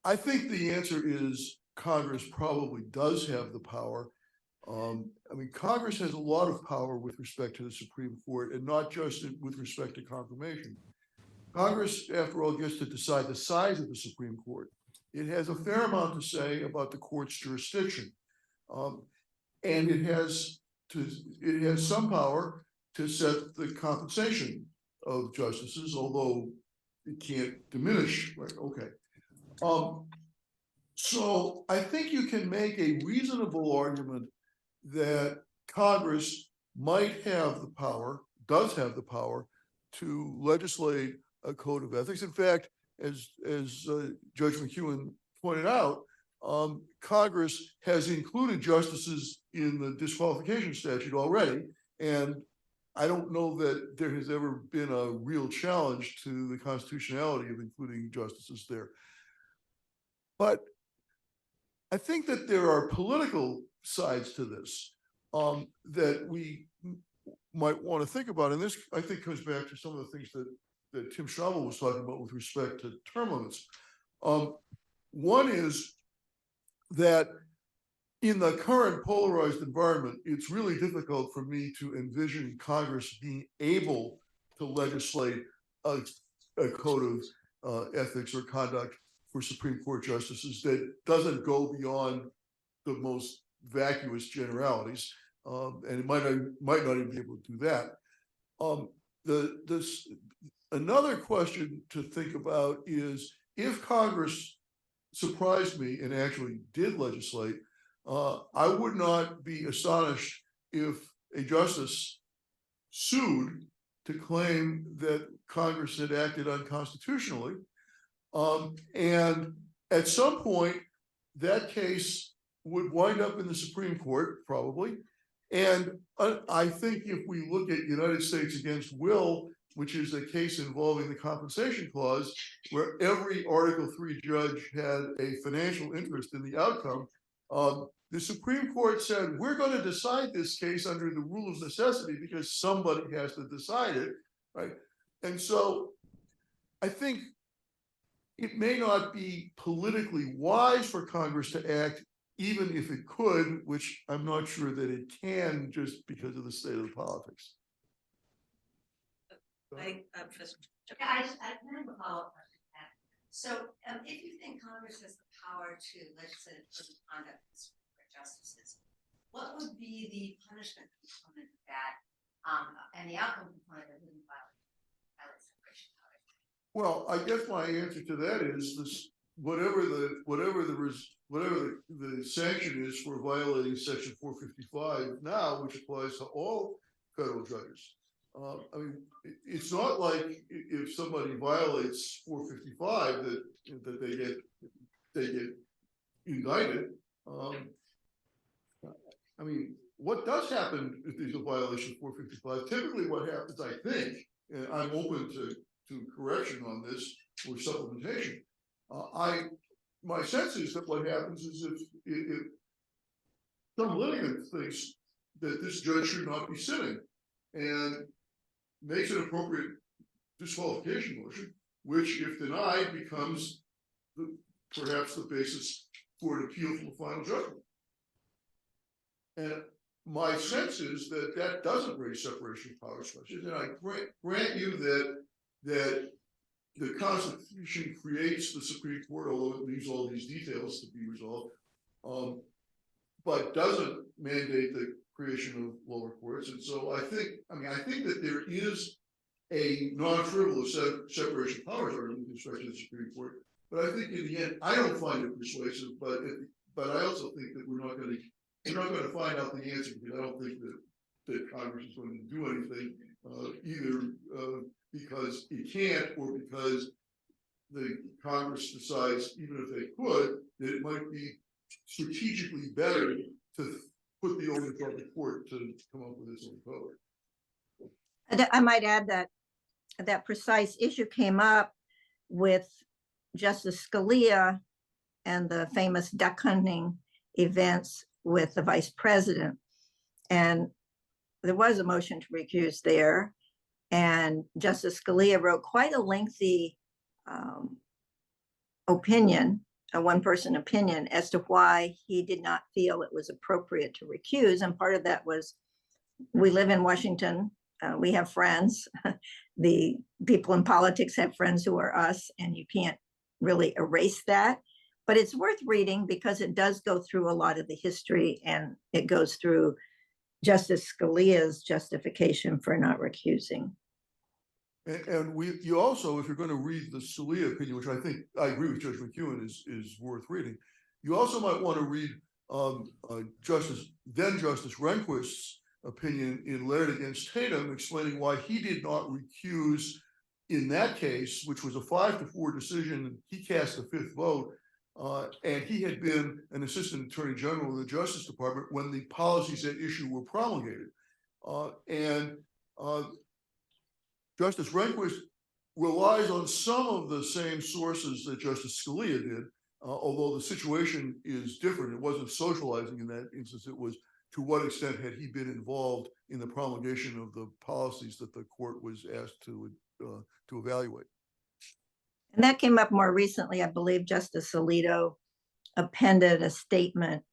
I think the answer is Congress probably does have the power. Congress has a lot of power with respect to the Supreme Court, and not just with respect to confirmation. Congress, after all, gets to decide the size of the Supreme Court. It has a fair amount to say about the court's jurisdiction, and it has some power to set the compensation of justices, although it can't diminish. Right? Okay. So I think you can make a reasonable argument that Congress might have the power, does have the power, to legislate a code of ethics. In fact, as Judge McEwen pointed out, Congress has included justices in the disqualification statute already, and I don't know that there has ever been a real challenge to the constitutionality of including justices there. But I think that there are political sides to this that we might want to think about. And this, I think, comes back to some of the things that Tim Schnabel was talking about with respect to term limits. One is that in the current polarized environment, it's really difficult for me to envision Congress being able to legislate a code ethics or conduct for Supreme Court justices that doesn't go beyond the most vacuous generalities, and it might not even be able to do that. Another question to think about is if Congress surprised me and actually did legislate, I would not be astonished if a justice sued to claim that Congress had acted unconstitutionally. And at some point, that case would wind up in the Supreme Court, probably. And I think if we look at United States against Will, which is a case involving the compensation clause, where every Article III judge had a financial interest in the outcome, the Supreme Court said, we're going to decide this case under the rule of necessity because somebody has to decide it, right? And so I think it may not be politically wise for Congress to act, even if it could, which I'm not sure that it can, just because of the state of the politics. I have a follow-up question to that. So if you think Congress has the power to legislate for the conduct of justices, what would be the punishment component of that, and the outcome component that wouldn't violate separation of powers? Well, I guess my answer to that is this: whatever the sanction is for violating Section 455 now, which applies to all federal judges. I mean, it's not like if somebody violates 455 that they get indicted. I mean, what does happen if there's a violation of 455? Typically, what happens, I think, and I'm open to correction on this or supplementation. My sense is that what happens is if some litigant thinks that this judge should not be sitting and makes an appropriate disqualification motion, which, if denied, becomes perhaps the basis for an appeal from the final judgment. And my sense is that that doesn't raise separation of powers questions. And I grant you that the Constitution creates the Supreme Court, although it leaves all these details to be resolved, but doesn't mandate the creation of lower courts. And so I think that there is a non-frivolous separation of powers argument with respect to the Supreme Court. But I think in the end, I don't find it persuasive. But I also think that we're not going to find out the answer, because I don't think that Congress is going to do anything either because it can't, or because the Congress decides, even if they could, that it might be strategically better to put the onus on the court to come up with its own code. I might add that that precise issue came up with Justice Scalia and the famous duck hunting events with the vice president. And there was a motion to recuse there. And Justice Scalia wrote quite a lengthy opinion, a one-person opinion, as to why he did not feel it was appropriate to recuse. And part of that was, we live in Washington, we have friends. The people in politics have friends who are us, and you can't really erase that. But it's worth reading because it does go through a lot of the history, and it goes through Justice Scalia's justification for not recusing. And you also, if you're going to read the Scalia opinion, which I think I agree with Judge McEwen is worth reading, you also might want to read Justice Rehnquist's opinion in Laird against Tatum, explaining why he did not recuse in that case, which was a 5-4 decision. He cast the fifth vote, and he had been an assistant attorney general in the Justice Department when the policies at issue were promulgated. Justice Rehnquist relies on some of the same sources that Justice Scalia did, although the situation is different. It wasn't socializing in that instance. It was, to what extent had he been involved in the promulgation of the policies that the court was asked to evaluate. And that came up more recently. I believe Justice Alito appended a statement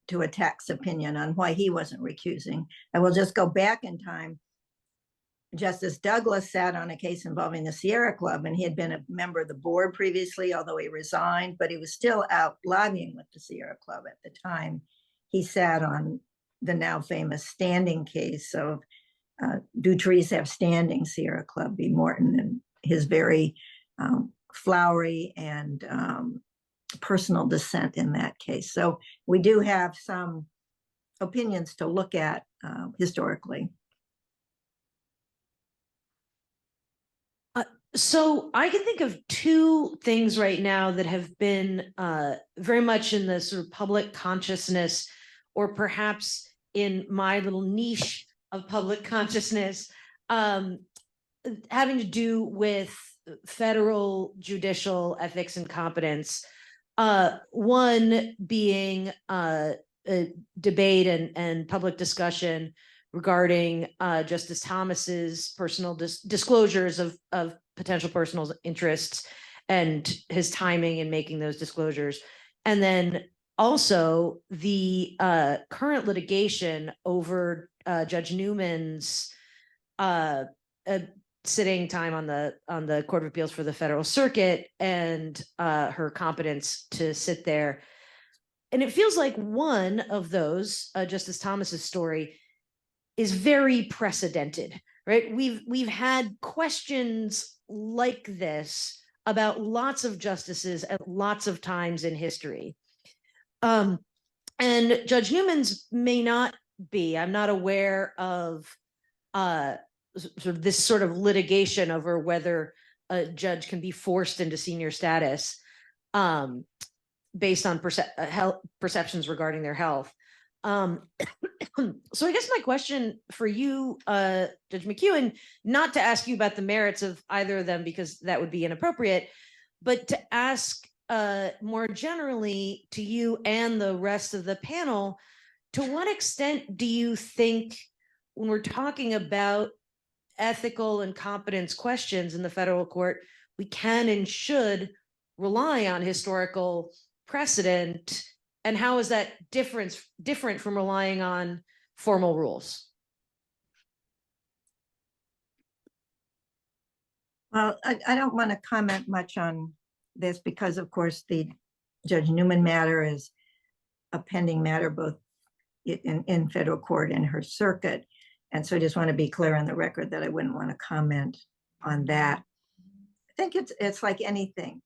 to a tax opinion on why he wasn't recusing. And we'll just go back in time. Justice Douglas sat on a case involving the Sierra Club, and he had been a member of the board previously, although he resigned, but he was still out lobbying with the Sierra Club at the time. He sat on the now famous standing case of do trees have standing, Sierra Club v. Morton, and his very flowery and personal dissent in that case. So we do have some opinions to look at historically. So I can think of two things right now that have been very much in the sort of public consciousness, or perhaps in my little niche of public consciousness, having to do with federal judicial ethics and competence. One being a debate and public discussion regarding Justice Thomas's personal disclosures of potential personal interests and his timing in making those disclosures. And then also the current litigation over Judge Newman's sitting time on the Court of Appeals for the Federal Circuit and her competence to sit there. And it feels like one of those, Justice Thomas's story, is very precedented, right? We've had questions like this about lots of justices at lots of times in history. And Judge Newman's may not be. I'm not aware of sort of this sort of litigation over whether a judge can be forced into senior status based on perceptions regarding their health. So I guess my question for you, Judge McEwen, not to ask you about the merits of either of them, because that would be inappropriate, but to ask more generally to you and the rest of the panel, to what extent do you think, when we're talking about ethical and competence questions in the federal court, we can and should rely on historical precedent? And how is that different from relying on formal rules? Well, I don't want to comment much on this because, of course, the Judge Newman matter is a pending matter both in federal court and her circuit. And so I just want to be clear on the record that I wouldn't want to comment on that. I think it's like anything.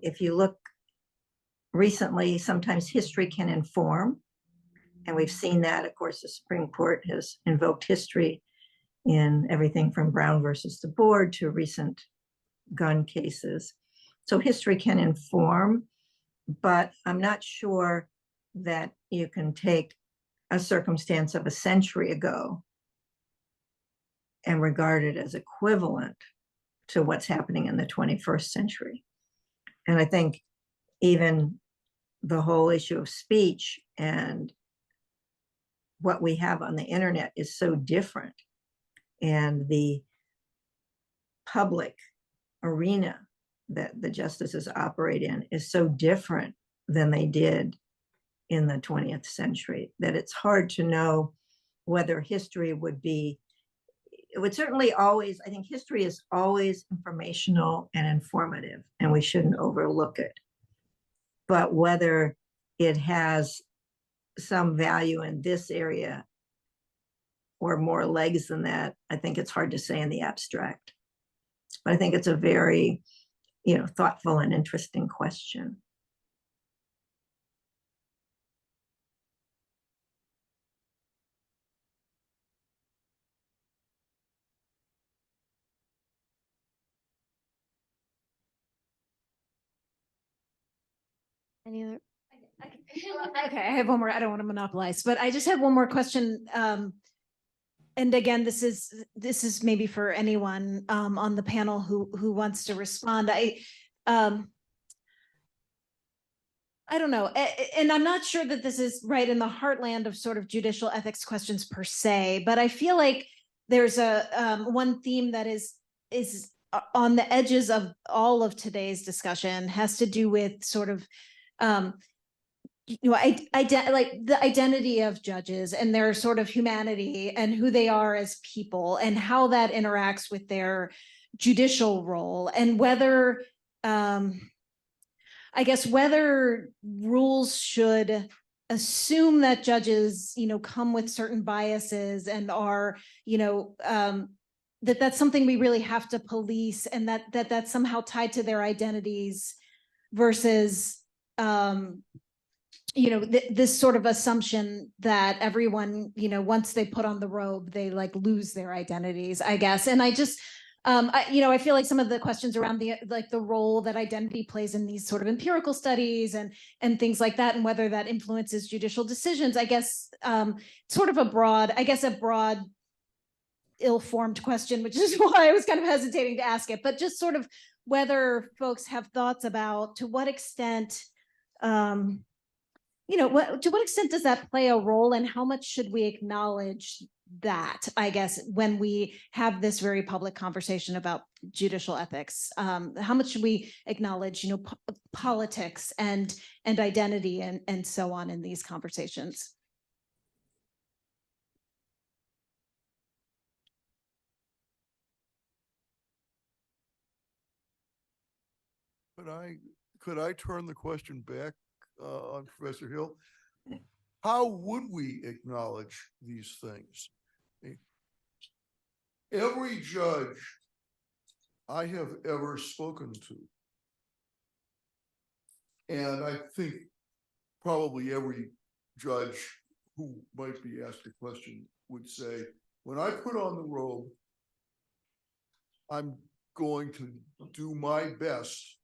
If you look recently, sometimes history can inform, and we've seen that. Of course, the Supreme Court has invoked history in everything from Brown versus the board to recent gun cases. So history can inform, but I'm not sure that you can take a circumstance of a century ago and regard it as equivalent to what's happening in the 21st century. And I think even the whole issue of speech and what we have on the internet is so different, and the public arena that the justices operate in is so different than they did in the 20th century, that it's hard to know whether history would be, it would certainly always, I think history is always informational and informative, and we shouldn't overlook it. But whether it has some value in this area or more legs than that, I think it's hard to say in the abstract. But I think it's a very, thoughtful and interesting question. Any other? Okay, I have one more. I don't want to monopolize, but I just have one more question. And again, this is maybe for anyone on the panel who wants to respond. I don't know, and I'm not sure that this is right in the heartland of sort of judicial ethics questions per se, but I feel like there's a one theme that is on the edges of all of today's discussion, has to do with sort of like the identity of judges and their sort of humanity and who they are as people and how that interacts with their judicial role, and whether I guess whether rules should assume that judges, come with certain biases and are, that that's something we really have to police, and that's somehow tied to their identities versus, this sort of assumption that everyone, once they put on the robe, they like lose their identities, I guess. And I just, I feel like some of the questions around the role that identity plays in these sort of empirical studies and things like that, and whether that influences judicial decisions, I guess, sort of a broad, ill-formed question, which is why I was kind of hesitating to ask it, but just sort of whether folks have thoughts about to what extent, to what extent does that play a role, and how much should we acknowledge that, I guess, when we have this very public conversation about judicial ethics? How much should we acknowledge, politics and identity and so on in these conversations? Could I turn the question back on Professor Hill? How would we acknowledge these things? Every judge I have ever spoken to, and I think probably every judge who might be asked a question would say, when I put on the robe, I'm going to do my best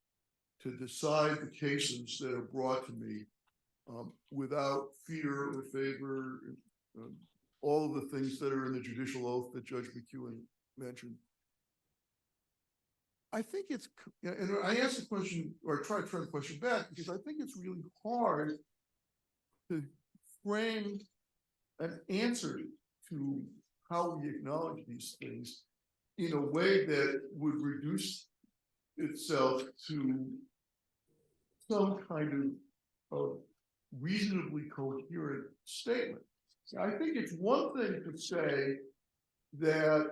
to decide the cases that are brought to me without fear or favor, all of the things that are in the judicial oath that Judge McEwen mentioned. I think it's, and I asked the question, or try to turn the question back, because I think it's really hard to frame an answer to how we acknowledge these things in a way that would reduce itself to some kind of reasonably coherent statement. So I think it's one thing to say that,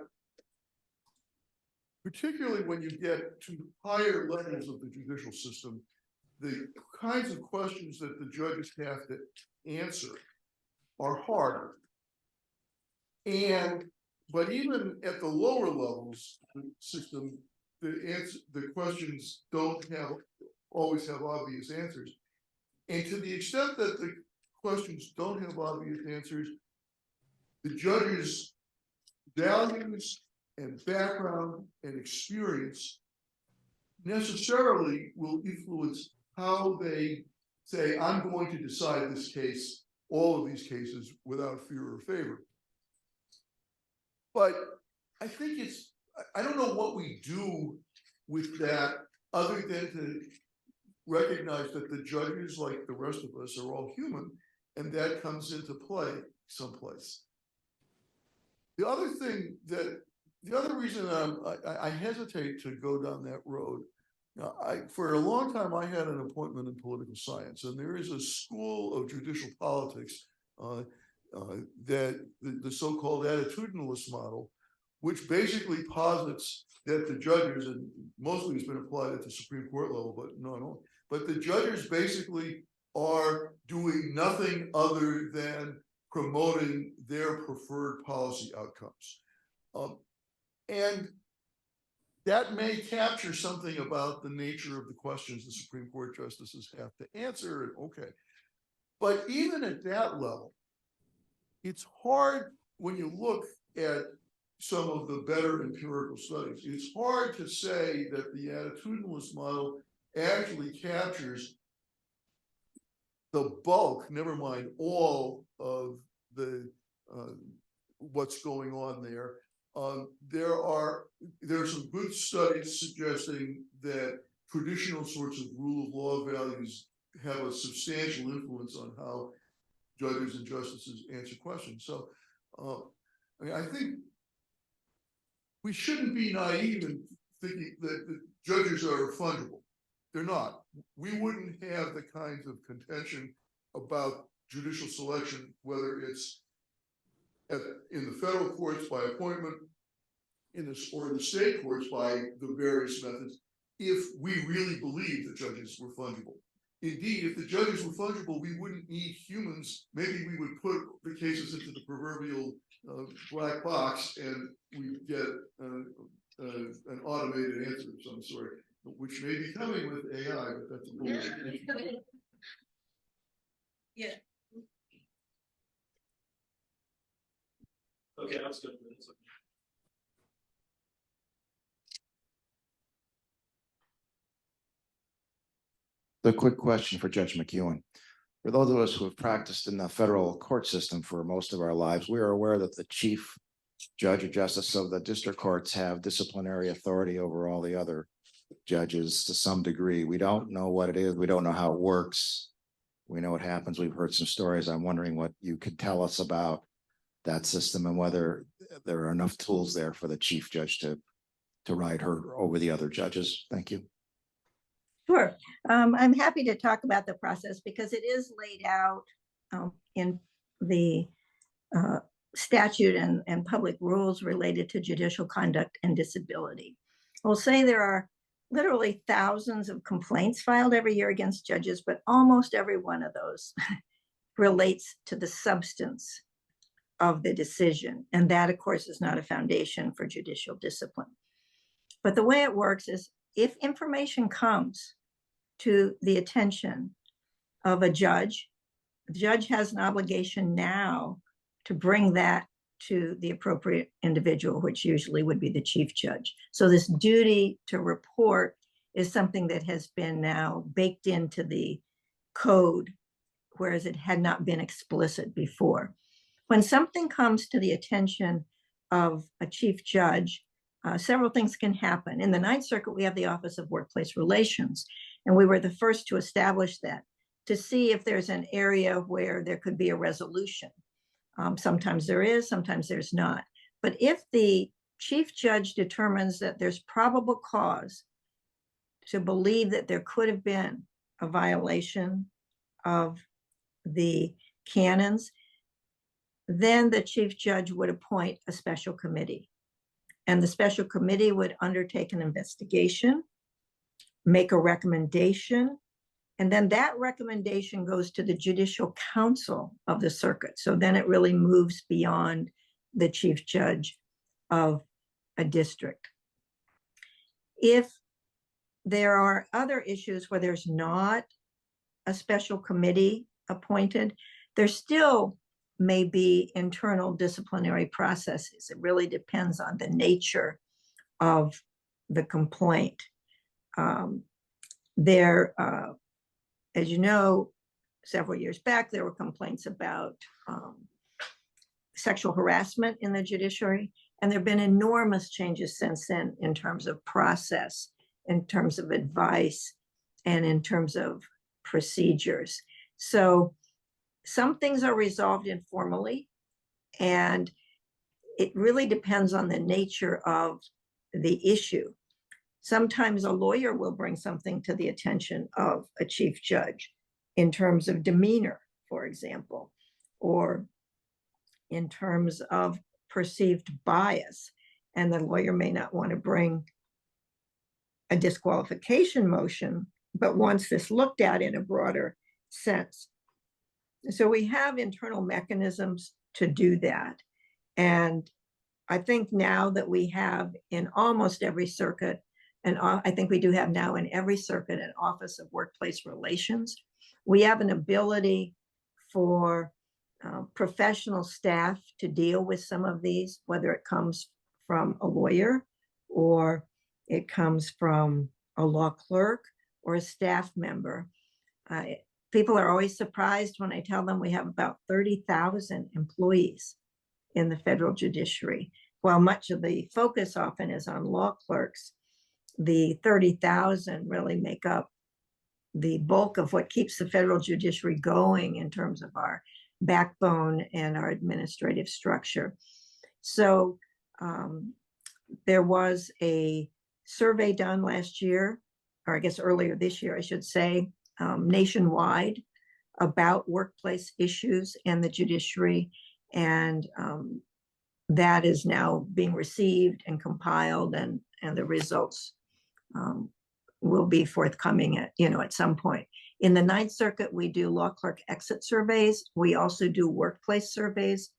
particularly when you get to higher levels of the judicial system, the kinds of questions that the judges have to answer are harder. But even at the lower levels of the system, the questions don't always have obvious answers. And to the extent that the questions don't have obvious answers, the judges' values and background and experience necessarily will influence how they say, I'm going to decide this case, all of these cases, without fear or favor. But I think I don't know what we do with that other than to recognize that the judges, like the rest of us, are all human, and that comes into play someplace. The other reason I hesitate to go down that road, for a long time I had an appointment in political science, and there is a school of judicial politics that the so-called attitudinalist model, which basically posits that the judges, and mostly it's been applied at the Supreme Court level, but no, but the judges basically are doing nothing other than promoting their preferred policy outcomes. And that may capture something about the nature of the questions the Supreme Court justices have to answer, okay. But even at that level, it's hard when you look at some of the better empirical studies, it's hard to say that the attitudinalist model actually captures the bulk, never mind all of the what's going on there. There's some good studies suggesting that traditional sorts of rule of law values have a substantial influence on how judges and justices answer questions. So I think we shouldn't be naive in thinking that the judges are fungible. They're not. We wouldn't have the kinds of contention about judicial selection, whether it's in the federal courts by appointment, or in the state courts by the various methods, if we really believe that judges were fungible. Indeed, if the judges were fungible, we wouldn't need humans. Maybe we would put the cases into the proverbial black box, and we get an automated answer of some sort, which may be coming with AI, but that's a bullshit. Yeah. Okay, that's good. The quick question for Judge McEwen. For those of us who have practiced in the federal court system for most of our lives, we are aware that the chief judge or justice of the district courts have disciplinary authority over all the other judges to some degree. We don't know what it is. We don't know how it works. We know what happens. We've heard some stories. I'm wondering what you could tell us about that system and whether there are enough tools there for the chief judge to ride her over the other judges. Thank you. Sure. I'm happy to talk about the process because it is laid out in the statute and public rules related to judicial conduct and disability. We'll say there are literally thousands of complaints filed every year against judges, but almost every one of those relates to the substance of the decision. And that, of course, is not a foundation for judicial discipline. But the way it works is if information comes to the attention of a judge, the judge has an obligation now to bring that to the appropriate individual, which usually would be the chief judge. So this duty to report is something that has been now baked into the code, whereas it had not been explicit before. When something comes to the attention of a chief judge, several things can happen. In the Ninth Circuit, we have the Office of Workplace Relations, and we were the first to establish that, to see if there's an area where there could be a resolution. Sometimes there is, sometimes there's not. But if the chief judge determines that there's probable cause to believe that there could have been a violation of the canons, then the chief judge would appoint a special committee. And the special committee would undertake an investigation, make a recommendation, and then that recommendation goes to the Judicial Council of the circuit. So then it really moves beyond the chief judge of a district. If there are other issues where there's not a special committee appointed, there still may be internal disciplinary processes. It really depends on the nature of the complaint. As you know, several years back, there were complaints about sexual harassment in the judiciary, and there have been enormous changes since then in terms of process, in terms of advice, and in terms of procedures. So some things are resolved informally, and it really depends on the nature of the issue. Sometimes a lawyer will bring something to the attention of a chief judge in terms of demeanor, for example, or in terms of perceived bias. And the lawyer may not want to bring a disqualification motion, but wants this looked at in a broader sense. So we have internal mechanisms to do that. And I think now that we have in almost every circuit, and I think we do have now in every circuit an Office of Workplace Relations, we have an ability for professional staff to deal with some of these, whether it comes from a lawyer or it comes from a law clerk or a staff member. People are always surprised when I tell them we have about 30,000 employees in the federal judiciary. While much of the focus often is on law clerks, the 30,000 really make up the bulk of what keeps the federal judiciary going in terms of our backbone and our administrative structure. So there was a survey done last year, or I guess earlier this year, I should say, nationwide about workplace issues in the judiciary. And that is now being received and compiled, and the results will be forthcoming at some point. In the Ninth Circuit, we do law clerk exit surveys. We also do workplace surveys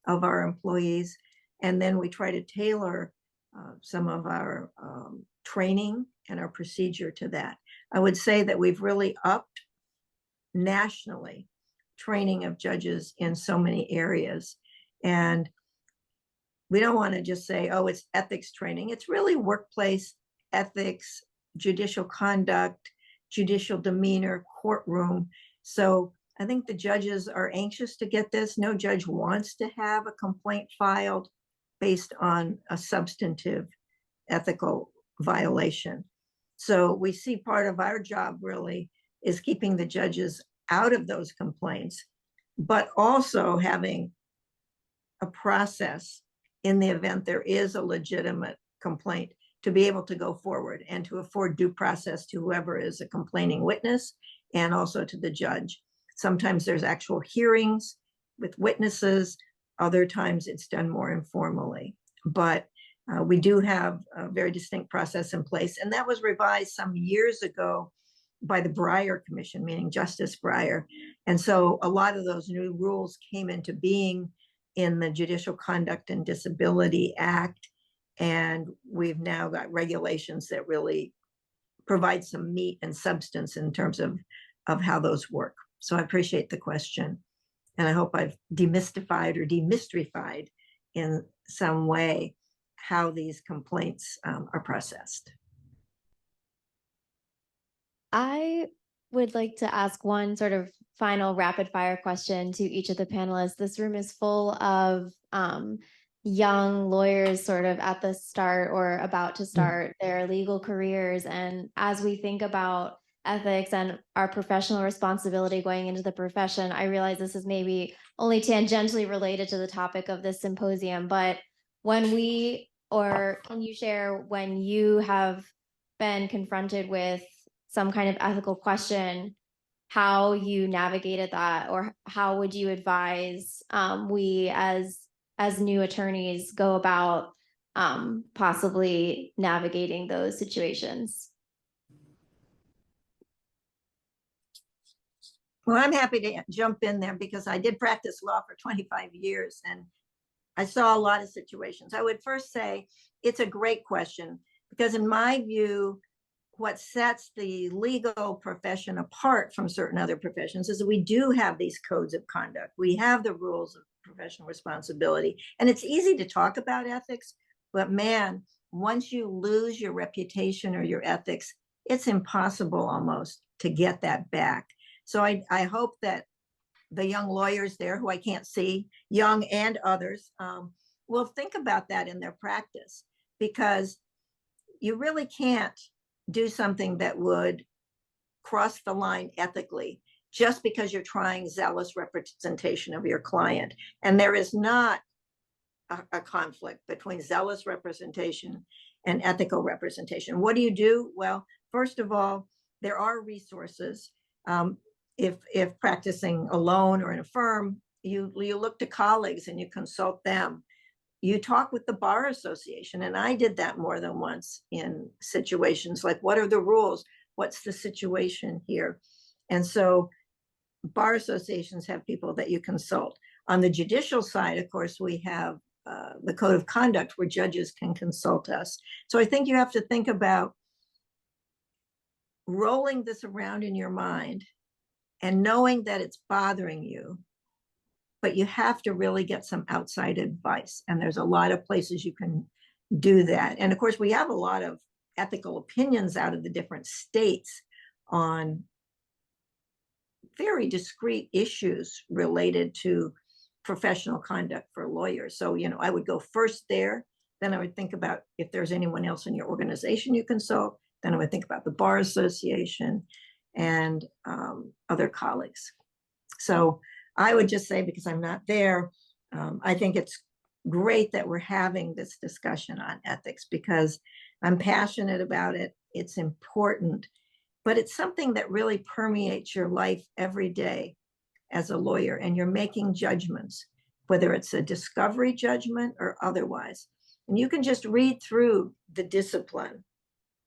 of our employees. And then we try to tailor some of our training and our procedure to that. I would say that we've really upped nationally training of judges in so many areas. And we don't want to just say, oh, it's ethics training. It's really workplace ethics, judicial conduct, judicial demeanor, courtroom. So I think the judges are anxious to get this. No judge wants to have a complaint filed based on a substantive ethical violation. So we see part of our job really is keeping the judges out of those complaints, but also having a process in the event there is a legitimate complaint to be able to go forward and to afford due process to whoever is a complaining witness and also to the judge. Sometimes there's actual hearings with witnesses. Other times it's done more informally, but we do have a very distinct process in place. And that was revised some years ago by the Breyer Commission, meaning Justice Breyer. And so a lot of those new rules came into being in the Judicial Conduct and Disability Act. And we've now got regulations that really provide some meat and substance in terms of how those work. So I appreciate the question. And I hope I've demystified or demystified in some way how these complaints are processed. I would like to ask one sort of final rapid fire question to each of the panelists. This room is full of young lawyers sort of at the start or about to start their legal careers. And as we think about ethics and our professional responsibility going into the profession, I realize this is maybe only tangentially related to the topic of this symposium, but can you share when you have been confronted with some kind of ethical question, how you navigated that, or how would you advise we as new attorneys go about possibly navigating those situations? Well, I'm happy to jump in there because I did practice law for 25 years and I saw a lot of situations. I would first say it's a great question because in my view, what sets the legal profession apart from certain other professions is that we do have these codes of conduct. We have the rules of professional responsibility, and it's easy to talk about ethics, but man, once you lose your reputation or your ethics, it's impossible almost to get that back. So I hope that the young lawyers there who I can't see, young and others, will think about that in their practice, because you really can't do something that would cross the line ethically just because you're trying zealous representation of your client. And there is not a conflict between zealous representation and ethical representation. What do you do? Well, first of all, there are resources. If practicing alone or in a firm, you look to colleagues and you consult them. You talk with the Bar Association, and I did that more than once in situations like, what are the rules? What's the situation here? And so Bar Associations have people that you consult. On the judicial side, of course, we have the Code of Conduct where judges can consult us. So I think you have to think about rolling this around in your mind and knowing that it's bothering you, but you have to really get some outside advice. And there's a lot of places you can do that. And of course, we have a lot of ethical opinions out of the different states on very discrete issues related to professional conduct for lawyers. So, I would go first there. Then I would think about if there's anyone else in your organization you consult. Then I would think about the Bar Association and other colleagues. So I would just say, because I'm not there, I think it's great that we're having this discussion on ethics because I'm passionate about it. It's important, but it's something that really permeates your life every day. as a lawyer and you're making judgments, whether it's a discovery judgment or otherwise. And you can just read through the discipline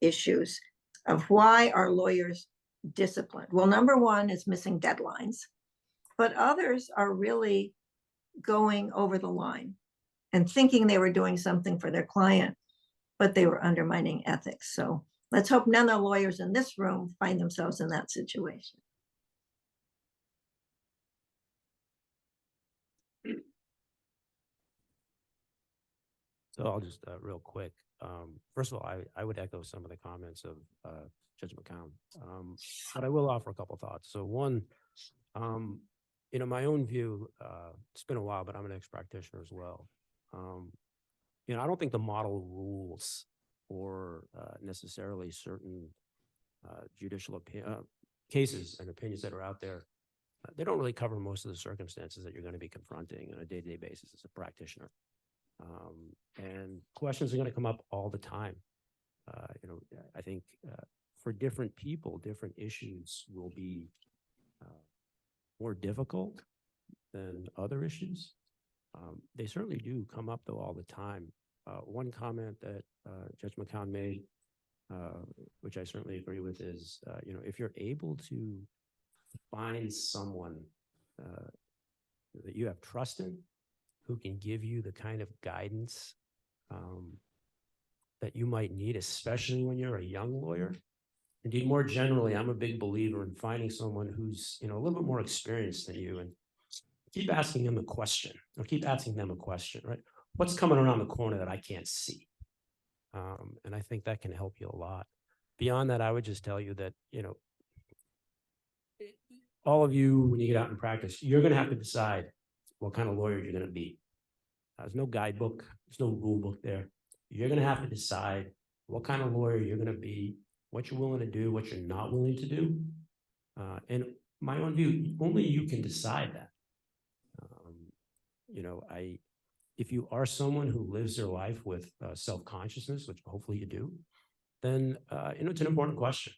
issues of why are lawyers disciplined. Well, number one is missing deadlines, but others are really going over the line and thinking they were doing something for their client, but they were undermining ethics. So let's hope none of the lawyers in this room find themselves in that situation. So I'll just real quick. First of all, I would echo some of the comments of Judge McCown, but I will offer a couple thoughts. So one, my own view, it's been a while, but I'm an ex-practitioner as well. I don't think the model rules or necessarily certain judicial cases and opinions that are out there, they don't really cover most of the circumstances that you're going to be confronting on a day-to-day basis as a practitioner. And questions are going to come up all the time. I think for different people, different issues will be more difficult than other issues. They certainly do come up though all the time. One comment that Judge McCown made, which I certainly agree with, is if you're able to find someone that you have trust in, who can give you the kind of guidance that you might need, especially when you're a young lawyer. Indeed, more generally, I'm a big believer in finding someone who's a little bit more experienced than you, and keep asking them a question, or keep asking them a question, right? What's coming around the corner that I can't see? And I think that can help you a lot. Beyond that, I would just tell you that, all of you, when you get out in practice, you're going to have to decide what kind of lawyer you're going to be. There's no guidebook. There's no rule book there. You're going to have to decide what kind of lawyer you're going to be, what you're willing to do, what you're not willing to do. And my own view, only you can decide that. If you are someone who lives their life with self-consciousness, which hopefully you do, then it's an important question.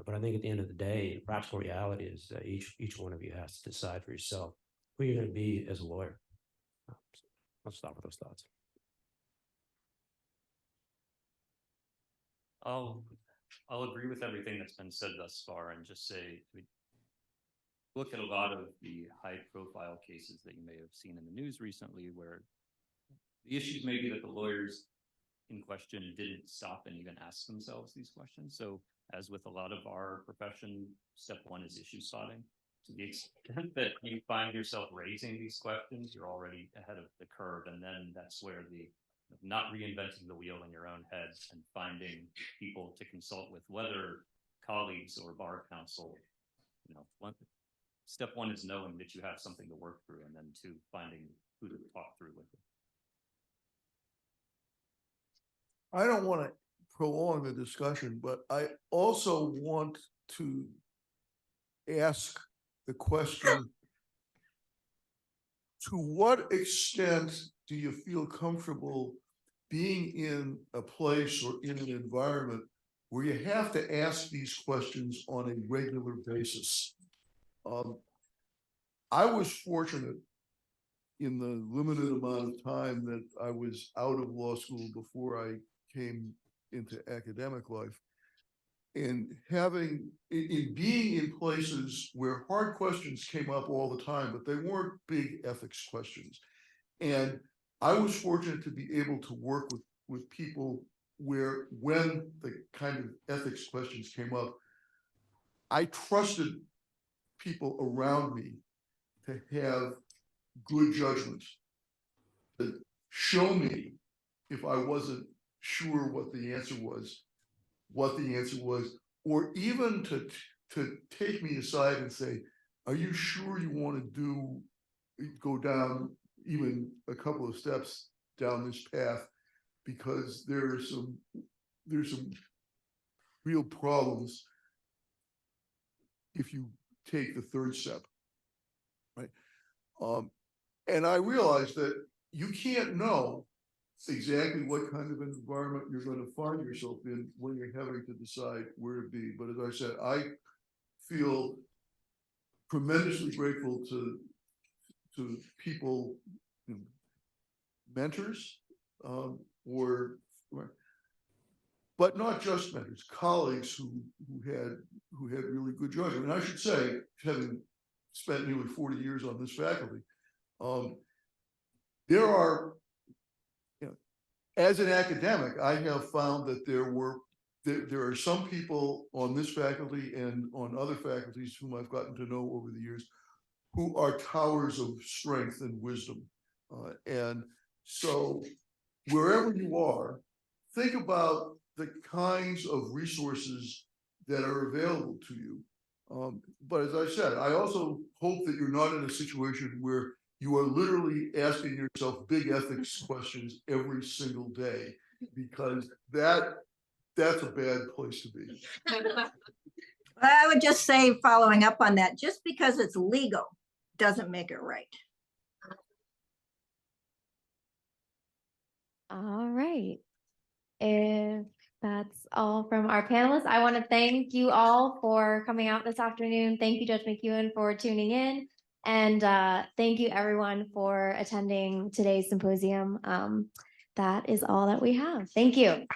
But I think at the end of the day, practical reality is that each one of you has to decide for yourself who you're going to be as a lawyer. I'll stop with those thoughts. I'll agree with everything that's been said thus far and just say, look at a lot of the high-profile cases that you may have seen in the news recently, where the issues may be that the lawyers in question didn't stop and even ask themselves these questions. So as with a lot of our profession, step one is issue spotting. To the extent that you find yourself raising these questions, you're already ahead of the curve. And then that's where the not reinventing the wheel in your own head and finding people to consult with, whether colleagues or bar counsel. Step one is knowing that you have something to work through, and then two, finding who to talk through with it. I don't want to prolong the discussion, but I also want to ask the question, to what extent do you feel comfortable being in a place or in an environment where you have to ask these questions on a regular basis? I was fortunate in the limited amount of time that I was out of law school before I came into academic life, and being in places where hard questions came up all the time, but they weren't big ethics questions. And I was fortunate to be able to work with people where, when the kind of ethics questions came up, I trusted people around me to have good judgment, to show me if I wasn't sure what the answer was, or even to take me aside and say, are you sure you want to go down even a couple of steps down this path? Because there's some real problems if you take the third step, right? And I realized that you can't know exactly what kind of environment you're going to find yourself in when you're having to decide where to be. But as I said, I feel tremendously grateful to people, mentors, or but not just mentors, colleagues who had really good judgment. And I should say, having spent nearly 40 years on this faculty, there are, as an academic, I have found that there are some people on this faculty and on other faculties whom I've gotten to know over the years who are towers of strength and wisdom. And so wherever you are, think about the kinds of resources that are available to you. But as I said, I also hope that you're not in a situation where you are literally asking yourself big ethics questions every single day, because that's a bad place to be. I would just say, following up on that, just because it's legal doesn't make it right. All right. If that's all from our panelists, I want to thank you all for coming out this afternoon. Thank you, Judge McEwen, for tuning in. And thank you, everyone, for attending today's symposium. That is all that we have. Thank you.